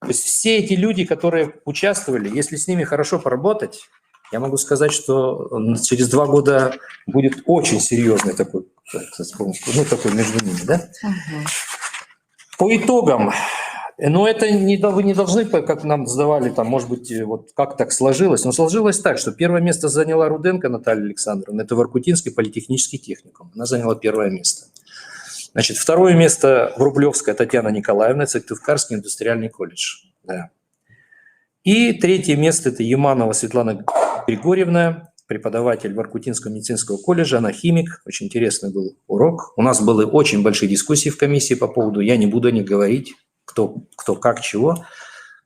То есть все эти люди, которые участвовали, если с ними хорошо поработать, я могу сказать, что через 2 года будет очень серьезный такой, такой между ними. Да? По итогам, это вы не должны, как нам сдавали, там, может быть, вот как так сложилось, но сложилось так, что 1-е место заняла Руденко Наталья Александровна, это Воркутинский политехнический техникум, она заняла 1-е место. Значит, 2-е место Врублевская Татьяна Николаевна, Сыктывкарский индустриальный колледж. Да. И 3-е место – это Яманова Светлана Григорьевна, преподаватель Воркутинского медицинского колледжа, она химик. Очень интересный был урок. У нас были очень большие дискуссии в комиссии по поводу, я не буду о них говорить, кто как, чего.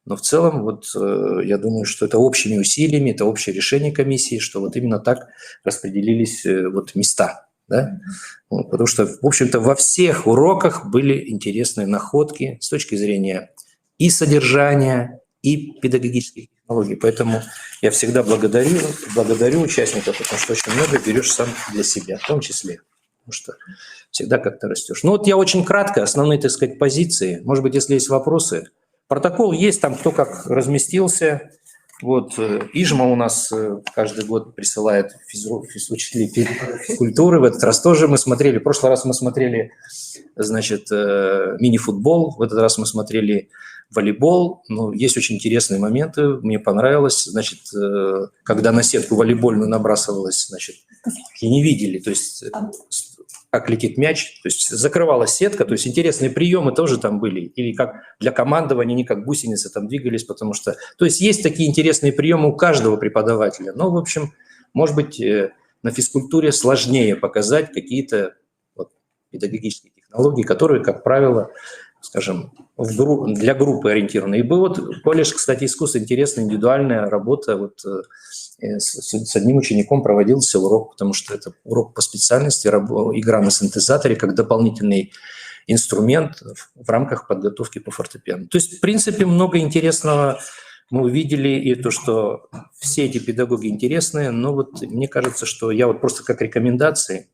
Но в целом, вот я думаю, что это общими усилиями, это общее решение комиссии, что вот именно так распределились вот места. Да? Вот, потому что, в общем-то, во всех уроках были интересные находки с точки зрения и содержания, и педагогических технологий. Поэтому я всегда благодарю участников, потому что очень много берешь сам для себя, в том числе. Потому что всегда как-то растешь. Ну вот я очень кратко, основные, так сказать, позиции. Может быть, если есть вопросы. Протокол есть, там кто как разместился. Вот Ижма у нас каждый год присылает учителей физкультуры. В этот раз тоже мы смотрели. В прошлый раз мы смотрели, значит, мини-футбол. В этот раз мы смотрели волейбол. Ну, есть очень интересные моменты. Мне понравилось. Значит, когда на сетку волейбольную набрасывалась, значит, и не видели. То есть как летит мяч, то есть закрывалась сетка, то есть интересные приемы тоже там были, или как для командования, не как гусеницы там двигались, потому что, то есть есть такие интересные приемы у каждого преподавателя, но, в общем, может быть, на физкультуре сложнее показать какие-то вот педагогические технологии, которые, как правило, скажем, для группы ориентированы. И был вот колледж, кстати, искусства, интересная индивидуальная работа, вот с одним учеником проводился урок, потому что это урок по специальности, игра на синтезаторе как дополнительный инструмент в рамках подготовки по фортепиано. То есть, в принципе, много интересного мы увидели, и то, что все эти педагоги интересные, но вот мне кажется, что я вот просто как рекомендации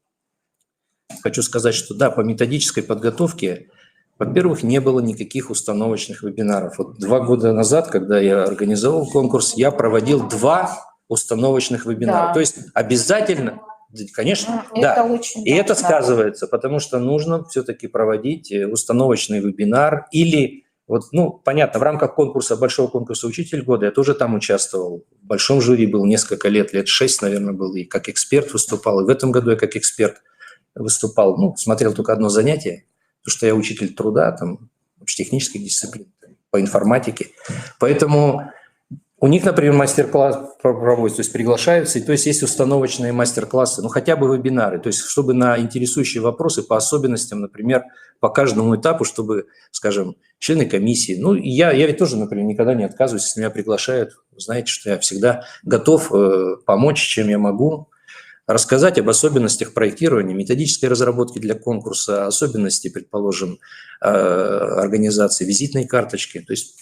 хочу сказать, что да, по методической подготовке, во-первых, не было никаких установочных вебинаров. Вот 2 года назад, когда я организовал конкурс, я проводил 2 установочных вебинара. Да. То есть обязательно, конечно, Это да. очень И это важно. сказывается, потому что нужно все-таки проводить установочный вебинар или, вот, ну, понятно, в рамках конкурса, большого конкурса «Учитель года» я тоже там участвовал. В большом жюри был несколько лет 6, наверное, был, и как эксперт выступал, и в этом году я как эксперт выступал. Ну, смотрел только одно занятие, потому что я учитель труда, там, технических дисциплин, по информатике. Поэтому у них, например, мастер-класс проводится, то есть приглашаются, и то есть установочные мастер-классы, ну хотя бы вебинары, то есть чтобы на интересующие вопросы по особенностям, например, по каждому этапу, чтобы, скажем, члены комиссии, ну я ведь тоже, например, никогда не отказываюсь, если меня приглашают, знаете, что я всегда готов помочь, чем я могу, рассказать об особенностях проектирования, методической разработки для конкурса, особенности, предположим, организации визитной карточки, то есть.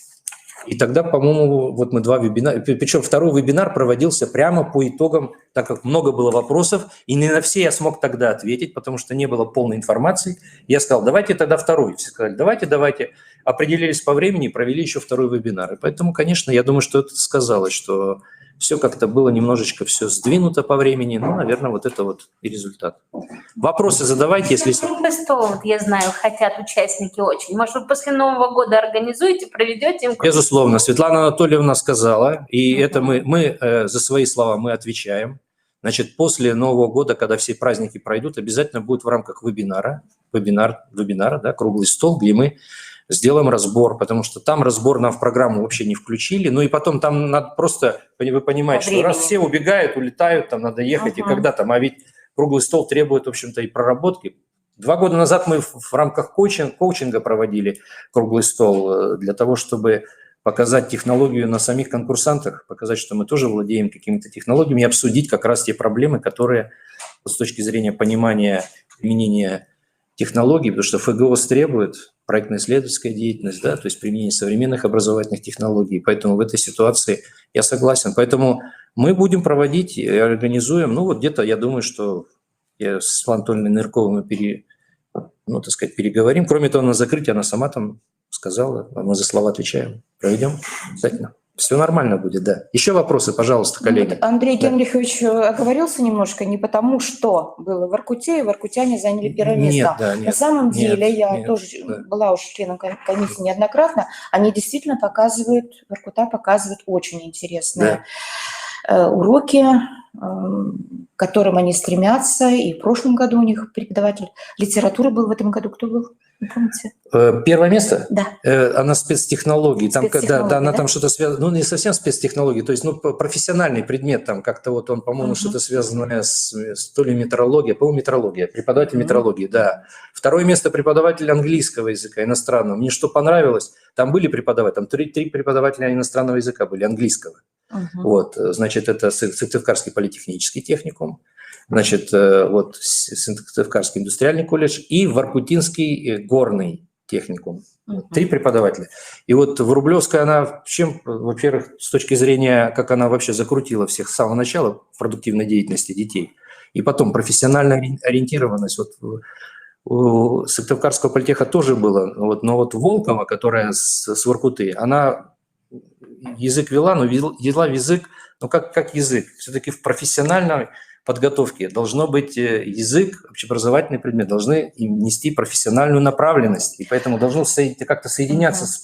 И тогда, по-моему, вот мы 2 вебинара, причем второй вебинар проводился прямо по итогам, так как много было вопросов, и не на все я смог тогда ответить, потому что не было полной информации. Я сказал, давайте тогда второй. Все сказали, давайте. Определились по времени, провели еще второй вебинар. И поэтому, конечно, я думаю, что это сказалось, что все как-то было немножечко все сдвинуто по времени. Ну, наверное, вот это вот и результат. Вопросы задавайте, если... Стол, вот я знаю, хотят участники очень. Может, вы после Нового года организуете, проведете им? Безусловно, Светлана Анатольевна сказала, и это мы за свои слова мы отвечаем. Значит, после Нового года, когда все праздники пройдут, обязательно будет в рамках вебинара, да, круглый стол, где мы сделаем разбор, потому что там разбор нам в программу вообще не включили. Ну и потом там надо просто, вы понимаете, что раз все убегают, улетают, там надо ехать, и когда там, а ведь круглый стол требует, в общем-то, и проработки. 2 года назад мы в рамках коучинга проводили круглый стол для того, чтобы показать технологию на самих конкурсантах, показать, что мы тоже владеем какими-то технологиями, и обсудить как раз те проблемы, которые с точки зрения понимания применения технологий, потому что ФГОС требует проектно-исследовательская деятельность, да, то есть применение современных образовательных технологий. Поэтому в этой ситуации я согласен. Поэтому мы будем проводить и организуем, ну вот где-то, я думаю, что я с Светланой Анатольевной Нырковой переговорим. Кроме того, на закрытие она сама там сказала, а мы за слова отвечаем. Проведем обязательно. Все нормально будет, да. Еще вопросы, пожалуйста, коллеги. Андрей Генрихович оговорился немножко не потому, что было в Иркуте, и в иркутяне заняли первое место. На самом деле, я тоже была уже членом комиссии неоднократно, они действительно показывают, Иркута показывает очень интересные уроки, к которым они стремятся. И в прошлом году у них преподаватель литературы был, в этом году кто был? Не помните? Первое место? Да. Она спецтехнологии. Там, Спецтехнологии, да, она да? там что-то связано, ну, не совсем спецтехнологии, то есть, ну, профессиональный предмет, там как-то вот он, по-моему, что-то связанное с то ли метеорология, по-моему, метеорология, преподаватель метеорологии, да. Второе место преподаватель английского языка, иностранного. Мне что понравилось, там были преподаватели, там три преподавателя иностранного языка были, английского. Вот, значит, это Сыктывкарский политехнический техникум, значит, вот Сыктывкарский индустриальный колледж и Воркутинский горный техникум. 3 преподавателя. И вот в Рублевской она, чем, во-первых, с точки зрения, как она вообще закрутила всех с самого начала в продуктивной деятельности детей, и потом профессиональная ориентированность. Вот у Сыктывкарского политеха тоже было, вот, но вот Волкова, которая с Воркуты, она язык вела, но вела язык, ну как язык, все-таки в профессиональной подготовке должно быть язык, общеобразовательный предмет, должны нести профессиональную направленность, и поэтому должно как-то соединяться с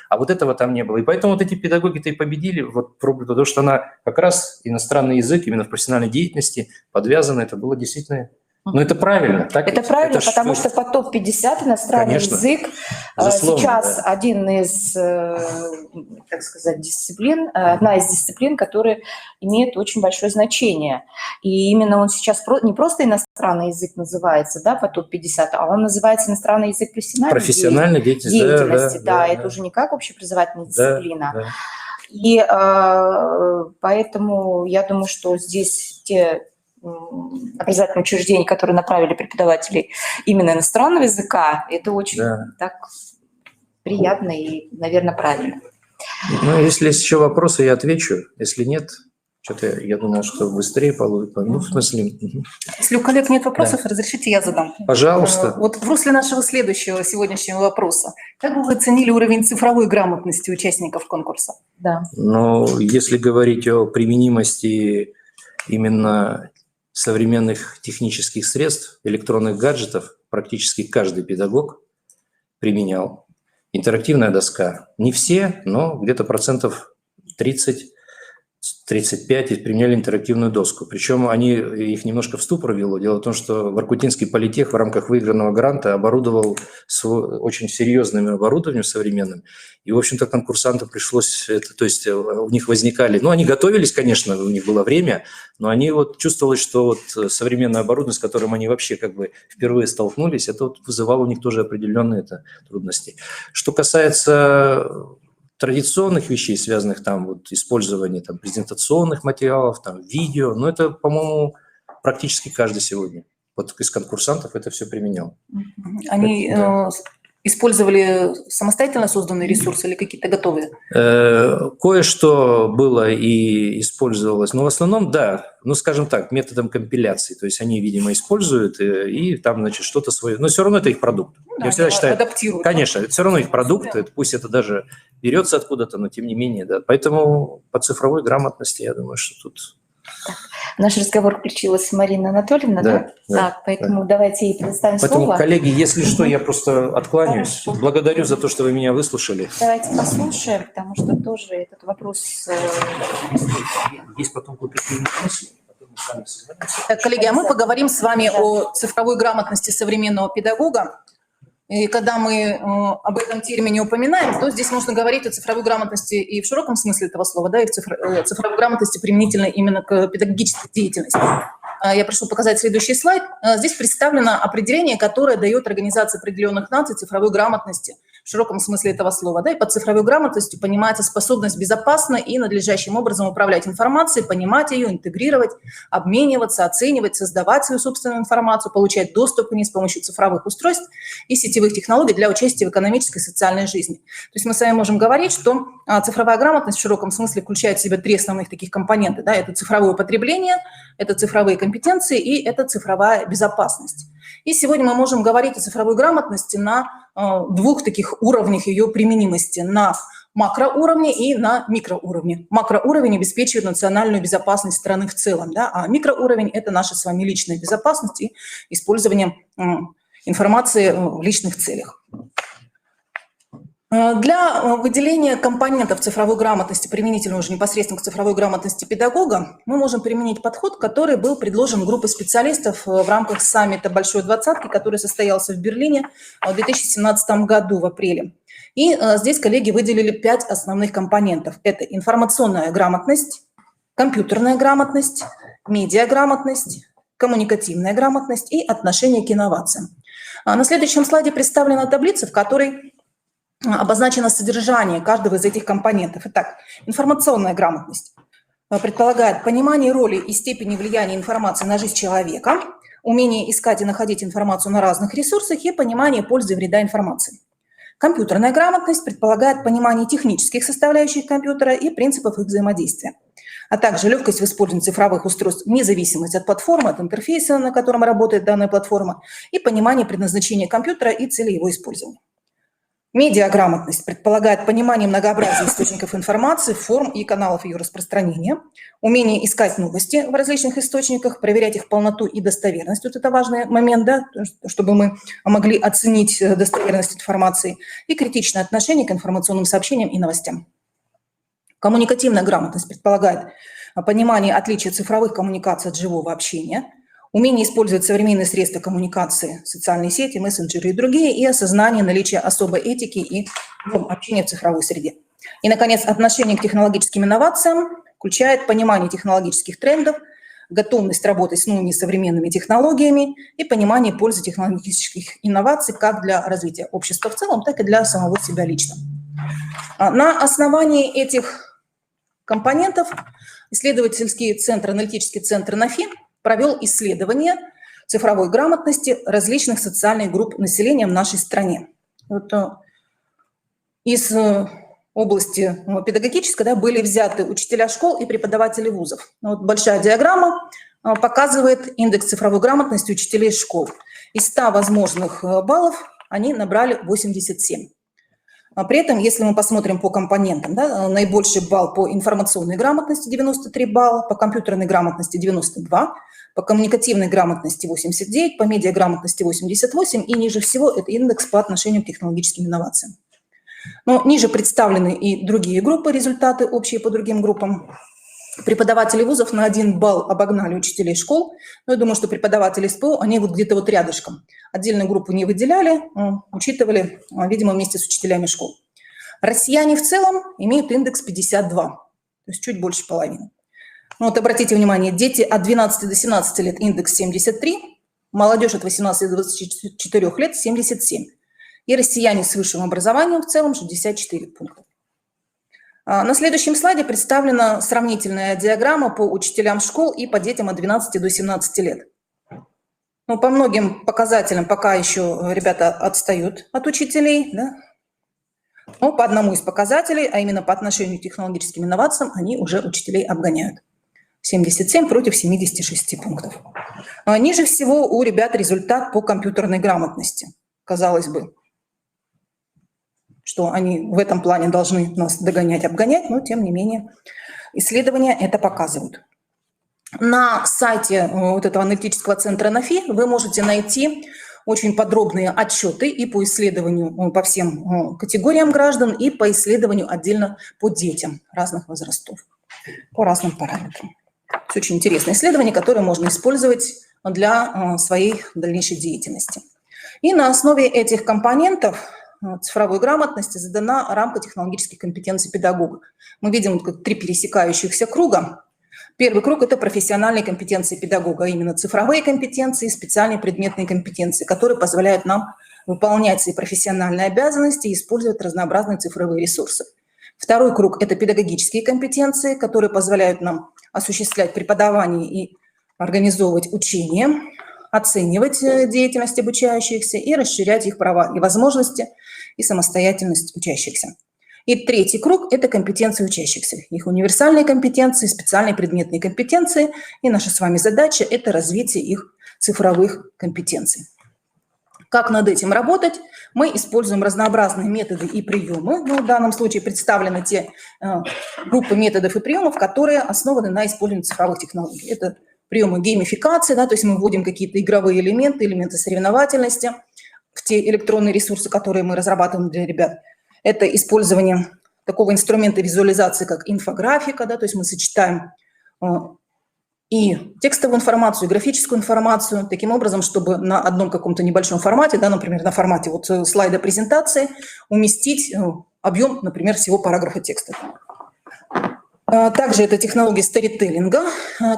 А вот этого там не было. И поэтому вот эти педагоги-то и победили, вот, потому что она как раз иностранный язык именно в профессиональной деятельности подвязана, это было действительно... Ну, это правильно. Так Это ведь? правильно, Это потому что по топ-50 иностранный Конечно. язык Безусловно, сейчас да. один из, так сказать, дисциплин, одна из дисциплин, которая имеет очень большое значение. И именно он сейчас не просто иностранный язык называется, да, по топ-50, а он называется иностранный язык Профессиональной деятельности. Да, это да. уже не как общеобразовательная Да, дисциплина. да. И поэтому я думаю, что здесь те образовательные учреждения, которые направили преподавателей именно иностранного языка, это очень так приятно и, наверное, правильно. Ну, если есть еще вопросы, я отвечу. Если нет, что-то я думал, что быстрее получится. Ну, в смысле... Если у коллег нет вопросов, разрешите, я задам. Пожалуйста. Вот в русле нашего следующего сегодняшнего вопроса. Как бы вы оценили уровень цифровой грамотности участников конкурса? Да. Но если говорить о применимости именно современных технических средств, электронных гаджетов, практически каждый педагог применял. Интерактивная доска. Не все, но где-то процентов 30-35 применяли интерактивную доску. Причем их немножко в ступор вело. Дело в том, что Воркутинский политех в рамках выигранного гранта оборудовал очень серьезным оборудованием современным. И, в общем-то, конкурсантам пришлось, то есть у них возникали, ну, они готовились, конечно, у них было время, но они вот чувствовали, что вот современное оборудование, с которым они вообще как бы впервые столкнулись, это вот вызывало у них тоже определенные трудности. Что касается традиционных вещей, связанных там вот использованием там презентационных материалов, там видео, но это, по-моему, практически каждый сегодня. Вот из конкурсантов это все применял. Они использовали самостоятельно созданные ресурсы или какие-то готовые? Кое-что было и использовалось, но в основном, да, ну, скажем так, методом компиляции. То есть они, видимо, используют и там, значит, что-то свое. Но все равно это их продукт. Ну, Я всегда считаю, адаптируют. конечно, это все равно их продукт, пусть это даже берется откуда-то, но тем не менее, да. Поэтому по цифровой грамотности, я думаю, что тут... В наш разговор включилась Марина Анатольевна, да? Так, поэтому давайте ей предоставим Поэтому, слово. коллеги, если что, я просто откланяюсь. Хорошо. Благодарю за то, что вы меня выслушали. Давайте послушаем, потому что тоже этот вопрос... Есть потом кое-какие мысли. Коллеги, а мы поговорим с вами о цифровой грамотности современного педагога. И когда мы об этом термине упоминаем, то здесь нужно говорить о цифровой грамотности и в широком смысле этого слова, да, и в цифровой грамотности применительно именно к педагогической деятельности. Я прошу показать следующий слайд. Здесь представлено определение, которое дает Организация определенных наций цифровой грамотности в широком смысле этого слова. Да, и под цифровой грамотностью понимается способность безопасно и надлежащим образом управлять информацией, понимать ее, интегрировать, обмениваться, оценивать, создавать свою собственную информацию, получать доступ к ней с помощью цифровых устройств и сетевых технологий для участия в экономической и социальной жизни. То есть мы с вами можем говорить, что цифровая грамотность в широком смысле включает в себя 3 основных таких компонента. Да, это цифровое потребление, это цифровые компетенции и это цифровая безопасность. И сегодня мы можем говорить о цифровой грамотности на 2 таких уровнях ее применимости, на макроуровне и на микроуровне. Макроуровень обеспечивает национальную безопасность страны в целом, да, а микроуровень – это наша с вами личная безопасность и использование информации в личных целях. Для выделения компонентов цифровой грамотности, применительно уже непосредственно к цифровой грамотности педагога, мы можем применить подход, который был предложен группой специалистов в рамках саммита «Большой двадцатки», который состоялся в Берлине в 2017 году в апреле. И здесь коллеги выделили 5 основных компонентов. Это информационная грамотность, компьютерная грамотность, медиаграмотность, коммуникативная грамотность и отношение к инновациям. На следующем слайде представлена таблица, в которой обозначено содержание каждого из этих компонентов. Итак, информационная грамотность предполагает понимание роли и степени влияния информации на жизнь человека, умение искать и находить информацию на разных ресурсах и понимание пользы и вреда информации. Компьютерная грамотность предполагает понимание технических составляющих компьютера и принципов их взаимодействия, а также легкость в использовании цифровых устройств, независимость от платформы, от интерфейса, на котором работает данная платформа, и понимание предназначения компьютера и цели его использования. Медиаграмотность предполагает понимание многообразия источников информации, форм и каналов ее распространения, умение искать новости в различных источниках, проверять их полноту и достоверность. Вот это важный момент, да, чтобы мы могли оценить достоверность информации, и критичное отношение к информационным сообщениям и новостям. Коммуникативная грамотность предполагает понимание отличия цифровых коммуникаций от живого общения, умение использовать современные средства коммуникации, социальные сети, мессенджеры и другие, и осознание наличия особой этики и общения в цифровой среде. И, наконец, отношение к технологическим инновациям включает понимание технологических трендов, готовность работать с новыми современными технологиями и понимание пользы технологических инноваций как для развития общества в целом, так и для самого себя лично. На основании этих компонентов исследовательский центр, аналитический центр НАФИ провел исследование цифровой грамотности различных социальных групп населения в нашей стране. Вот из области педагогической были взяты учителя школ и преподаватели вузов. Вот большая диаграмма показывает индекс цифровой грамотности учителей школ. Из 100 возможных баллов они набрали 87. При этом, если мы посмотрим по компонентам, да, наибольший балл по информационной грамотности 93 балла, по компьютерной грамотности 92, по коммуникативной грамотности 89, по медиаграмотности 88, и ниже всего это индекс по отношению к технологическим инновациям. Но ниже представлены и другие группы, результаты общие по другим группам. Преподаватели вузов на 1 балл обогнали учителей школ, но я думаю, что преподаватели СПО, они вот где-то вот рядышком. Отдельную группу не выделяли, учитывали, видимо, вместе с учителями школ. Россияне в целом имеют индекс 52, то есть чуть больше половины. Вот обратите внимание, дети от 12 до 17 лет индекс 73, молодежь от 18 до 24 лет 77. И россияне с высшим образованием в целом 64 пункта. На следующем слайде представлена сравнительная диаграмма по учителям школ и по детям от 12 до 17 лет. Ну, по многим показателям пока еще ребята отстают от учителей, да? Но по одному из показателей, а именно по отношению к технологическим инновациям, они уже учителей обгоняют. 77 против 76 пунктов. Ниже всего у ребят результат по компьютерной грамотности. Казалось бы, что они в этом плане должны нас догонять, обгонять, но тем не менее исследования это показывают. На сайте вот этого аналитического центра НАФИ вы можете найти очень подробные отчеты и по исследованию по всем категориям граждан, и по исследованию отдельно по детям разных возрастов, по разным параметрам. Это очень интересное исследование, которое можно использовать для своей дальнейшей деятельности. И на основе этих компонентов цифровой грамотности задана рамка технологических компетенций педагога. Мы видим как 3 пересекающихся круга. Первый круг – это профессиональные компетенции педагога, а именно цифровые компетенции и специальные предметные компетенции, которые позволяют нам выполнять свои профессиональные обязанности и использовать разнообразные цифровые ресурсы. Второй круг – это педагогические компетенции, которые позволяют нам осуществлять преподавание и организовывать учение, оценивать деятельность обучающихся и расширять их права и возможности и самостоятельность учащихся. И третий круг – это компетенции учащихся. Их универсальные компетенции, специальные предметные компетенции. И наша с вами задача – это развитие их цифровых компетенций. Как над этим работать? Мы используем разнообразные методы и приемы. Ну, в данном случае представлены те группы методов и приемов, которые основаны на использовании цифровых технологий. Это приемы геймификации, да, то есть мы вводим какие-то игровые элементы, элементы соревновательности в те электронные ресурсы, которые мы разрабатываем для ребят. Это использование такого инструмента визуализации, как инфографика, да, то есть мы сочетаем и текстовую информацию, и графическую информацию, таким образом, чтобы на одном каком-то небольшом формате, да, например, на формате вот слайда презентации, уместить объем, например, всего параграфа текста. Также это технология сторителлинга,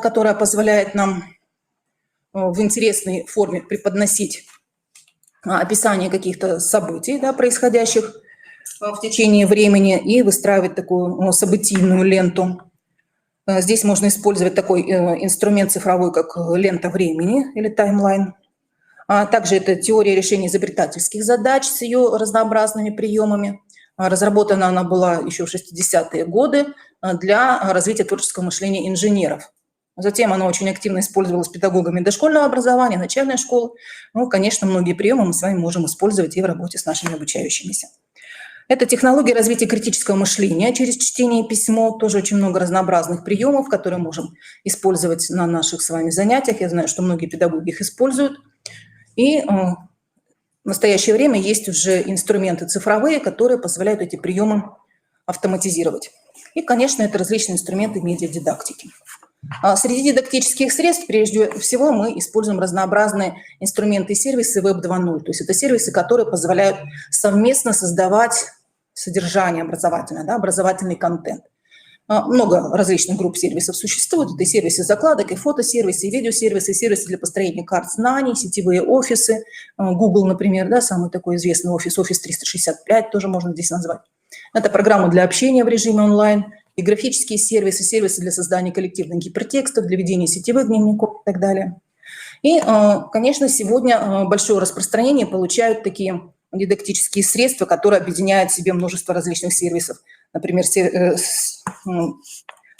которая позволяет нам в интересной форме преподносить описание каких-то событий, да, происходящих в течение времени, и выстраивать такую событийную ленту. Здесь можно использовать такой инструмент цифровой, как лента времени или таймлайн. Также это теория решения изобретательских задач с ее разнообразными приемами. Разработана она была еще в 60-е годы для развития творческого мышления инженеров. Затем она очень активно использовалась педагогами дошкольного образования, начальной школы. Ну, конечно, многие приемы мы с вами можем использовать и в работе с нашими обучающимися. Это технология развития критического мышления через чтение и письмо. Тоже очень много разнообразных приемов, которые можем использовать на наших с вами занятиях. Я знаю, что многие педагоги их используют. И в настоящее время есть уже инструменты цифровые, которые позволяют эти приемы автоматизировать. И, конечно, это различные инструменты медиадидактики. Среди дидактических средств, прежде всего, мы используем разнообразные инструменты и сервисы Web 2.0. То есть это сервисы, которые позволяют совместно создавать содержание образовательное, да, образовательный контент. Много различных групп сервисов существует. Это и сервисы закладок, и фотосервисы, и видеосервисы, и сервисы для построения карт знаний, сетевые офисы. Google, например, да, самый такой известный офис, Office 365 тоже можно здесь назвать. Это программы для общения в режиме онлайн, и графические сервисы, сервисы для создания коллективных гипертекстов, для ведения сетевых дневников и так далее. И, конечно, сегодня большое распространение получают такие дидактические средства, которые объединяют в себе множество различных сервисов. Например,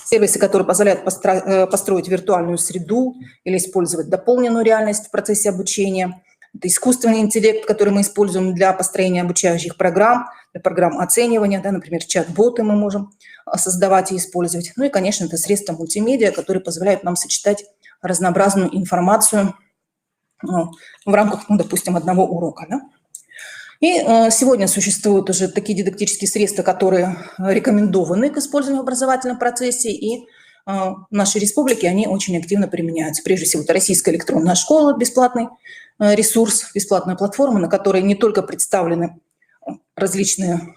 сервисы, которые позволяют построить виртуальную среду или использовать дополненную реальность в процессе обучения. Это искусственный интеллект, который мы используем для построения обучающих программ, для программ оценивания, да, например, чат-боты мы можем создавать и использовать. Ну и, конечно, это средства мультимедиа, которые позволяют нам сочетать разнообразную информацию в рамках, ну, допустим, одного урока. Да? И сегодня существуют уже такие дидактические средства, которые рекомендованы к использованию в образовательном процессе, и в нашей республике они очень активно применяются. Прежде всего, это Российская электронная школа, бесплатный ресурс, бесплатная платформа, на которой не только представлены различные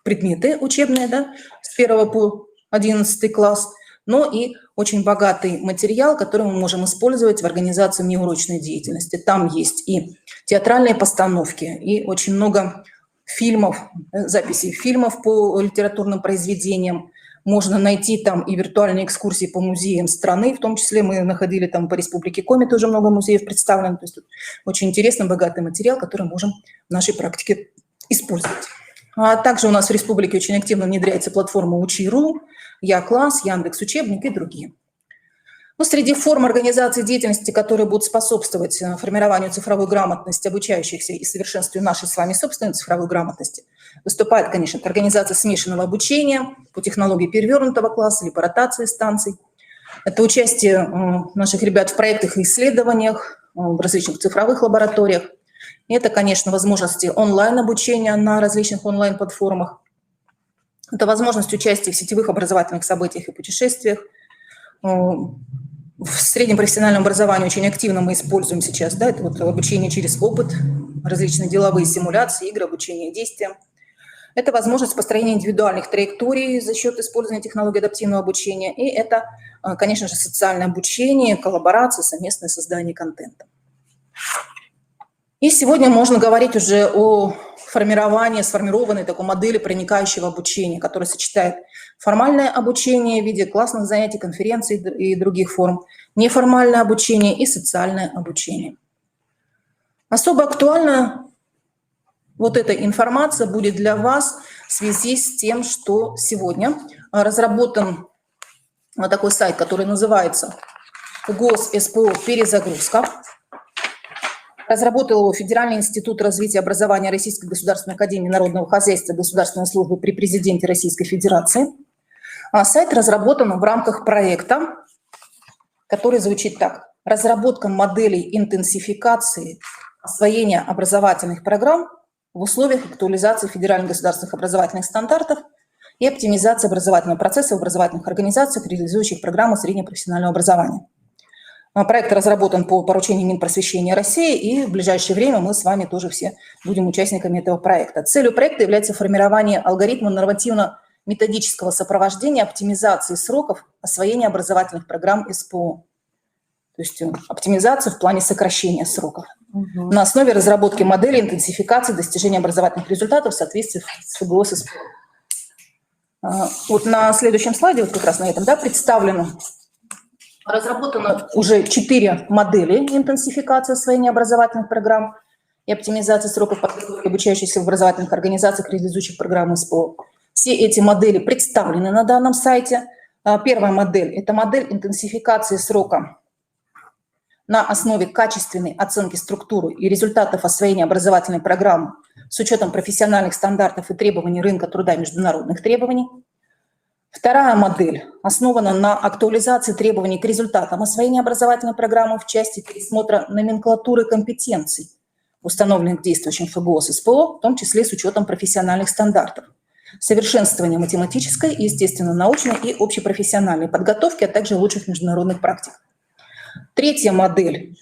предметы учебные, да, с 1 по 11 класс, но и очень богатый материал, который мы можем использовать в организации внеурочной деятельности. Там есть и театральные постановки, и очень много фильмов, записей фильмов по литературным произведениям. Можно найти там и виртуальные экскурсии по музеям страны, в том числе мы находили там по Республике Коми, тоже много музеев представлено. То есть тут очень интересный, богатый материал, который можем в нашей практике использовать. А также у нас в республике очень активно внедряется платформа Учи.ру, Я-класс, Яндекс.Учебник и другие. Но среди форм организации деятельности, которые будут способствовать формированию цифровой грамотности обучающихся и совершенствованию нашей с вами собственной цифровой грамотности, выступает, конечно, организация смешанного обучения по технологии перевернутого класса или по ротации станций. Это участие наших ребят в проектах и исследованиях, в различных цифровых лабораториях. И это, конечно, возможности онлайн-обучения на различных онлайн-платформах. Это возможность участия в сетевых образовательных событиях и путешествиях. В среднем профессиональном образовании очень активно мы используем сейчас, да, это вот обучение через опыт, различные деловые симуляции, игры, обучение действиям. Это возможность построения индивидуальных траекторий за счет использования технологий адаптивного обучения. И это, конечно же, социальное обучение, коллаборация, совместное создание контента. И сегодня можно говорить уже о формировании, сформированной такой модели проникающего обучения, которая сочетает формальное обучение в виде классных занятий, конференций и других форм, неформальное обучение и социальное обучение. Особо актуальна вот эта информация будет для вас в связи с тем, что сегодня разработан такой сайт, который называется ГОС-СПО «Перезагрузка». Разработал его Федеральный институт развития образования Российской государственной академии народного хозяйства и государственной службы при президенте Российской Федерации. Сайт разработан в рамках проекта, который звучит так: разработка моделей интенсификации освоения образовательных программ в условиях актуализации федеральных государственных образовательных стандартов и оптимизации образовательного процесса в образовательных организациях, реализующих программы среднего профессионального образования. Проект разработан по поручению Минпросвещения России, и в ближайшее время мы с вами тоже все будем участниками этого проекта. Целью проекта является формирование алгоритма нормативно-методического сопровождения оптимизации сроков освоения образовательных программ СПО. То есть оптимизация в плане сокращения сроков. На основе разработки модели интенсификации достижения образовательных результатов в соответствии с ФГО с СПО. Вот на следующем слайде, вот как раз на этом, да, разработано уже 4 модели интенсификации освоения образовательных программ и оптимизации сроков подготовки обучающихся в образовательных организациях, реализующих программы СПО. Все эти модели представлены на данном сайте. Первая модель – это модель интенсификации срока на основе качественной оценки структуры и результатов освоения образовательной программы с учетом профессиональных стандартов и требований рынка труда и международных требований. Вторая модель основана на актуализации требований к результатам освоения образовательной программы в части пересмотра номенклатуры компетенций, установленных действующим ФГО с СПО, в том числе с учетом профессиональных стандартов, совершенствование математической, естественно-научной и общепрофессиональной подготовки, а также лучших международных практик. Третья модель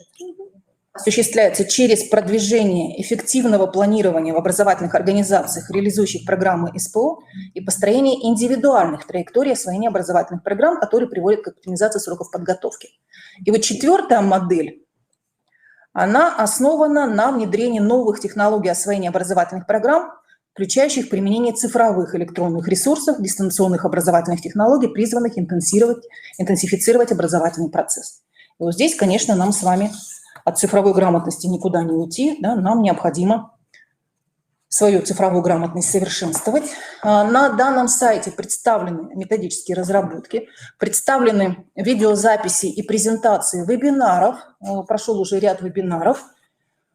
осуществляется через продвижение эффективного планирования в образовательных организациях, реализующих программы СПО, и построение индивидуальных траекторий освоения образовательных программ, которые приводят к оптимизации сроков подготовки. И вот четвертая модель, она основана на внедрении новых технологий освоения образовательных программ, включающих применение цифровых электронных ресурсов, дистанционных образовательных технологий, призванных интенсифицировать образовательный процесс. И вот здесь, конечно, нам с вами от цифровой грамотности никуда не уйти, да, нам необходимо свою цифровую грамотность совершенствовать. На данном сайте представлены методические разработки, представлены видеозаписи и презентации вебинаров. Прошел уже ряд вебинаров,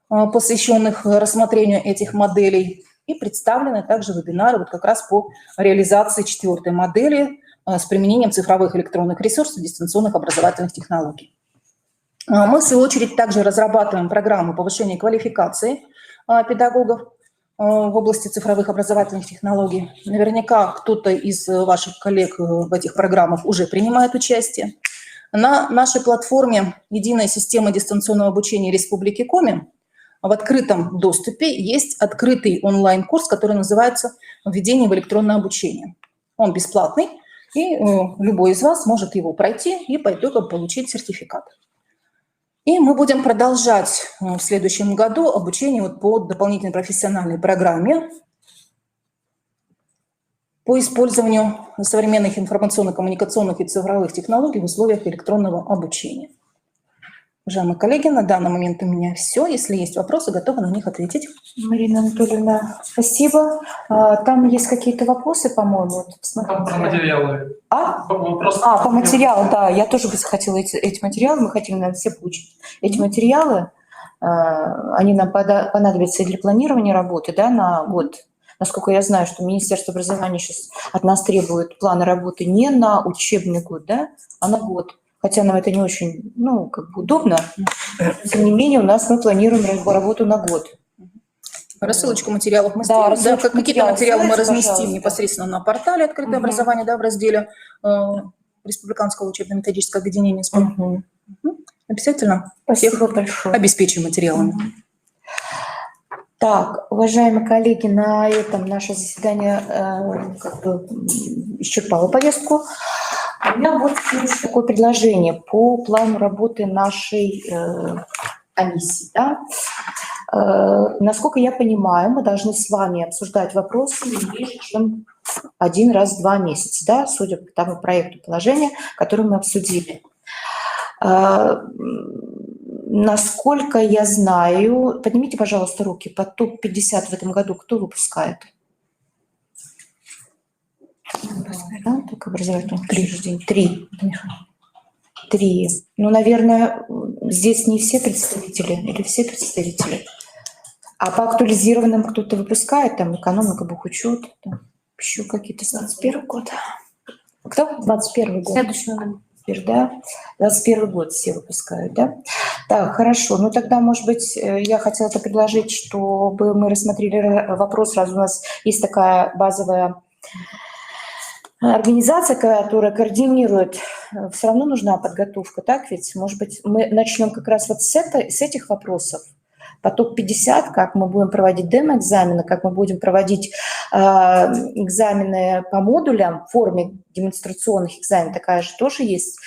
посвященных рассмотрению этих моделей, и представлены также вебинары вот как раз по реализации четвертой модели с применением цифровых электронных ресурсов, дистанционных образовательных технологий. Мы, в свою очередь, также разрабатываем программу повышения квалификации педагогов в области цифровых образовательных технологий. Наверняка кто-то из ваших коллег в этих программах уже принимает участие. На нашей платформе «Единая система дистанционного обучения Республики Коми» в открытом доступе есть открытый онлайн-курс, который называется «Введение в электронное обучение». Он бесплатный, и любой из вас может его пройти и по итогам получить сертификат. И мы будем продолжать в следующем году обучение вот по дополнительной профессиональной программе по использованию современных информационно-коммуникационных и цифровых технологий в условиях электронного обучения. Уважаемые коллеги, на данный момент у меня все. Если есть вопросы, готова на них ответить. Марина Анатольевна, спасибо. Там есть какие-то вопросы, по-моему. Вот, Про материалы. Вопрос. По материалу, да. Я тоже бы захотела эти материалы. Мы хотим, наверное, все получить эти материалы. Они нам понадобятся и для планирования работы, да, на год. Насколько я знаю, что Министерство образования сейчас от нас требует плана работы не на учебный год, да, а на год. Хотя нам это не очень, удобно. Тем не менее, мы планируем работу на год. Рассылочку материалов мы сделаем. Да, какие-то материалы мы разместим непосредственно на портале «Открытое образование», да, в разделе Республиканского учебно-методического объединения. Обязательно Спасибо большое. Обеспечим материалами. Так, уважаемые коллеги, на этом наше заседание исчерпало повестку. У меня вот такое предложение по плану работы нашей комиссии. Да? Насколько я понимаю, мы должны с вами обсуждать вопросы не меньше, чем 1 раз в 2 месяца, да? Судя по тому проекту положения, который мы обсудили. Насколько я знаю, поднимите, пожалуйста, руки, по ТОП-50 в этом году кто выпускает? Да, только образовательных учреждений. 3. Наверное, здесь не все представители или все представители. А по актуализированным кто-то выпускает, там экономика, бухучет, там еще какие-то 21 год. Кто? 21 год. Следующий год. Да? 21 год все выпускают, да? Так, хорошо. Ну тогда, может быть, я хотела бы предложить, чтобы мы рассмотрели вопрос, сразу у нас есть такая базовая организация, которая координирует. Все равно нужна подготовка, так ведь? Может быть, мы начнем как раз вот с этих вопросов. Поток 50, как мы будем проводить демо-экзамены, как мы будем проводить экзамены по модулям в форме демонстрационных экзаменов, такая же тоже есть,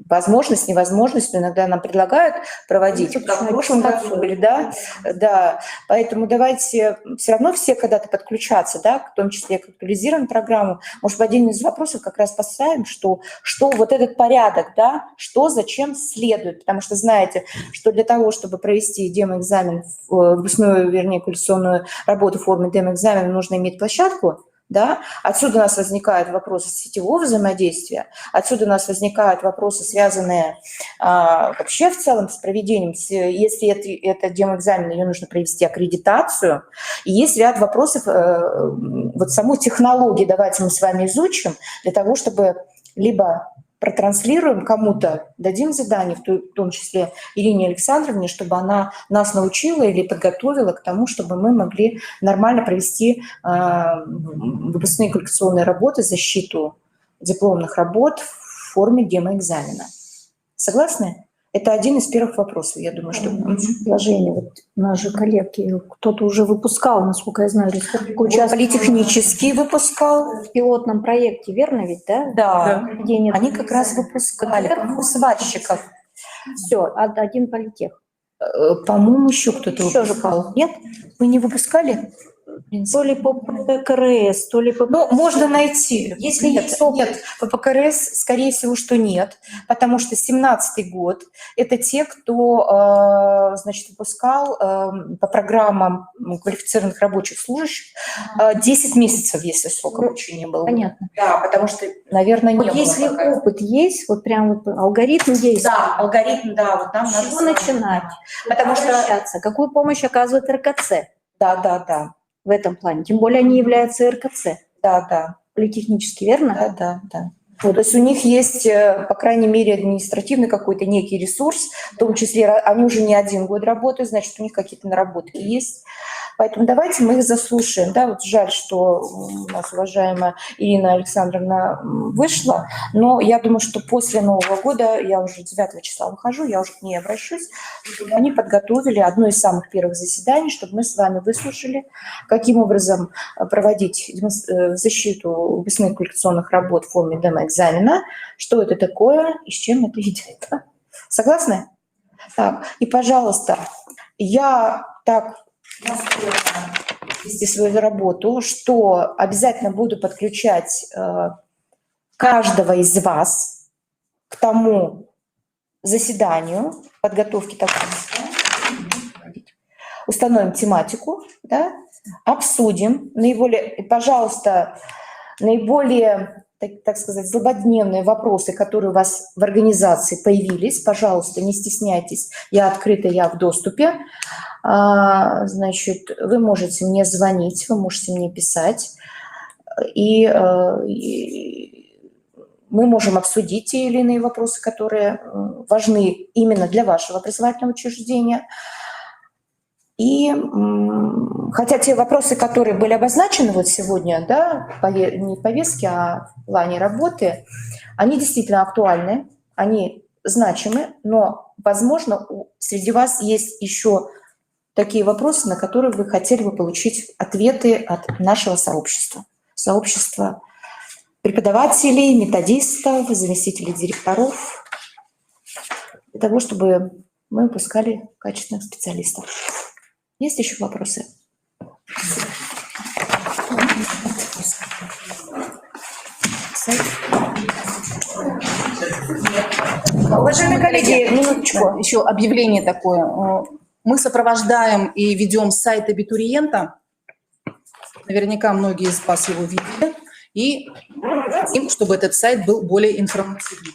возможность, невозможность, но иногда нам предлагают проводить, как в прошлом году были, да, поэтому давайте все равно все когда-то подключаться, да, в том числе к актуализированной программу. Может, в один из вопросов как раз поставим, что вот этот порядок, да, что зачем следует, потому что знаете, что для того, чтобы провести демо-экзамен, выпускную, вернее, квалификационную работу в форме демо-экзамена, нужно иметь площадку. Да? Отсюда у нас возникают вопросы сетевого взаимодействия, отсюда у нас возникают вопросы, связанные вообще в целом с проведением, если это демо-экзамен, ее нужно провести аккредитацию, и есть ряд вопросов, вот саму технологию давайте мы с вами изучим, для того, чтобы либо протранслируем кому-то, дадим задание, в том числе Ирине Александровне, чтобы она нас научила или подготовила к тому, чтобы мы могли нормально провести выпускные квалификационные работы, защиту дипломных работ в форме демо-экзамена. Согласны? Это один из первых вопросов, я думаю, что... Предложение. Вот наши коллеги, кто-то уже выпускал, насколько я знаю, республику Политехнический выпускал. в пилотном проекте, верно ведь, да? Да, Где нет они как раз выпускали, по-моему, сварщиков. Все, один политех. По-моему, еще кто-то Еще же выпускал. Нет? Вы не выпускали? То ли по ПКРС, то ли по... Ну, можно найти. Если нет, есть опыт. нет, по ПКРС, скорее всего, что нет, потому что 17-й год – это те, кто, значит, выпускал по программам квалифицированных рабочих служащих 10 месяцев, если срок обучения был. Понятно. Да, потому что, наверное, не Вот было если пока. опыт есть, вот прям вот алгоритм есть, Да, алгоритм, да, вот нам с надо чего с вами, начинать? Потому что... Обращаться? Какую помощь оказывает РКЦ Да. в этом плане? Тем более они являются РКЦ. Да. Политехнически, верно? Да. Вот, то есть у них есть, по крайней мере, административный какой-то некий ресурс, в том числе они уже не 1 год работают, значит, у них какие-то наработки есть. Поэтому давайте мы их заслушаем. Да, вот жаль, что у нас уважаемая Ирина Александровна вышла, но я думаю, что после Нового года, я уже 9 числа выхожу, я уже к ней обращусь, чтобы они подготовили одно из самых первых заседаний, чтобы мы с вами выслушали, каким образом проводить защиту выпускных квалификационных работ в форме демо-экзамена, что это такое и с чем это едят. Согласны? Так, и, пожалуйста, я так вести свою работу, что обязательно буду подключать каждого из вас к тому заседанию подготовки такого. Установим тематику, да, обсудим наиболее, пожалуйста, наиболее, так сказать, злободневные вопросы, которые у вас в организации появились, пожалуйста, не стесняйтесь, я открыта, я в доступе. Значит, вы можете мне звонить, вы можете мне писать, и мы можем обсудить те или иные вопросы, которые важны именно для вашего образовательного учреждения. И хотя те вопросы, которые были обозначены вот сегодня, да, не в повестке, а в плане работы, они действительно актуальны, они значимы, но, возможно, среди вас есть еще такие вопросы, на которые вы хотели бы получить ответы от нашего сообщества. Сообщества преподавателей, методистов, заместителей директоров, для того, чтобы мы выпускали качественных специалистов. Есть еще вопросы? Уважаемые коллеги, минуточку, еще объявление такое. Мы сопровождаем и ведем сайт абитуриента. Наверняка многие из вас его видели. И хотим, чтобы этот сайт был более информативным.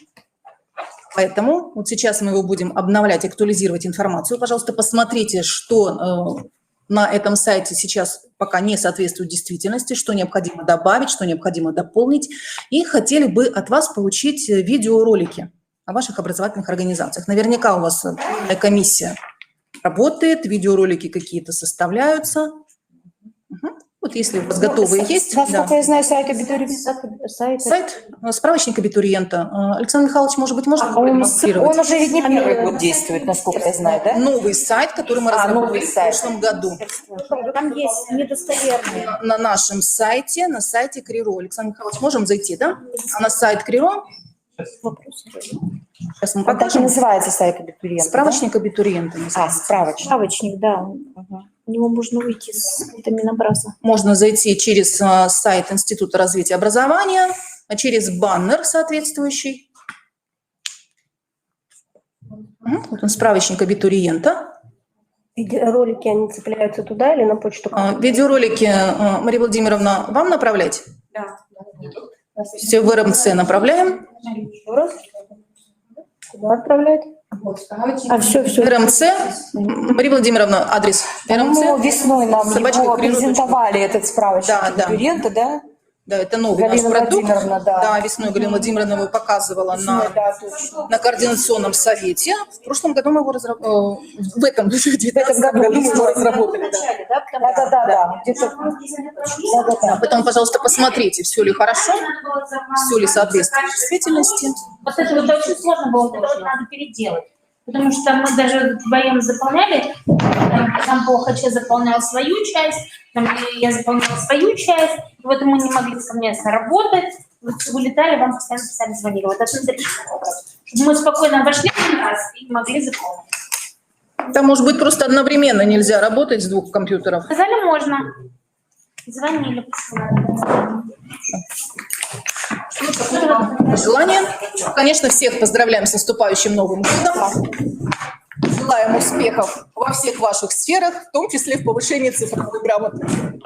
Поэтому вот сейчас мы его будем обновлять, актуализировать информацию. Пожалуйста, посмотрите, что на этом сайте сейчас пока не соответствует действительности, что необходимо добавить, что необходимо дополнить. И хотели бы от вас получить видеоролики о ваших образовательных организациях. Наверняка у вас комиссия работает, видеоролики какие-то составляются. Вот если у вас готовые есть. Насколько Да. я знаю, сайт абитуриента. Сайт, справочник абитуриента. Александр Михайлович, может быть, можно Он продемонстрировать? уже ведь не Первый год действует, насколько я знаю, да? Новый сайт, который мы разработали новый в сайт. прошлом году. Там есть недостоверные. На нашем сайте, на сайте Криро. Александр Михайлович, можем зайти, да? А на сайт Криро? Сейчас мы Вот так и покажем. называется сайт абитуриента. Справочник абитуриента. Да? называется. Справочник. Справочник, да. У него можно выйти с Минобраза. Можно зайти через сайт Института развития образования, через баннер соответствующий. Вот он, справочник абитуриента. Ролики, они цепляются туда или на почту? Видеоролики, Мария Владимировна, вам направлять? Да. Все в РМЦ направляем. Куда отправлять? А все. РМЦ. Мария Владимировна, адрес По-моему, РМЦ. весной нам Собачка его Криро. презентовали, этот справочник Да. абитуриента, да? Да, это новый наш Галина продукт. Владимировна, да. Да, весной Галина Владимировна его показывала Да, точно. на координационном совете. В прошлом году мы его разработали. В этом году мы его разработали. Да. Да. Где-то. Да, поэтому, пожалуйста, посмотрите, все ли хорошо, все ли соответствует действительности. Вот это вот очень сложно было, вот это вот надо переделать. Потому что мы даже вдвоем заполняли, там Плохача заполнял свою часть, там я заполняла свою часть, и вот мы не могли совместно работать, вот вылетали, вам постоянно писали, звонили. Вот это решение. Чтобы мы спокойно вошли один раз и могли заполнить. Там, может быть, просто одновременно нельзя работать с двух компьютеров. Сказали, можно. Звонили. Желание. Конечно, всех поздравляем с наступающим Новым годом. Желаем успехов во всех ваших сферах, в том числе в повышении цифровой грамотности.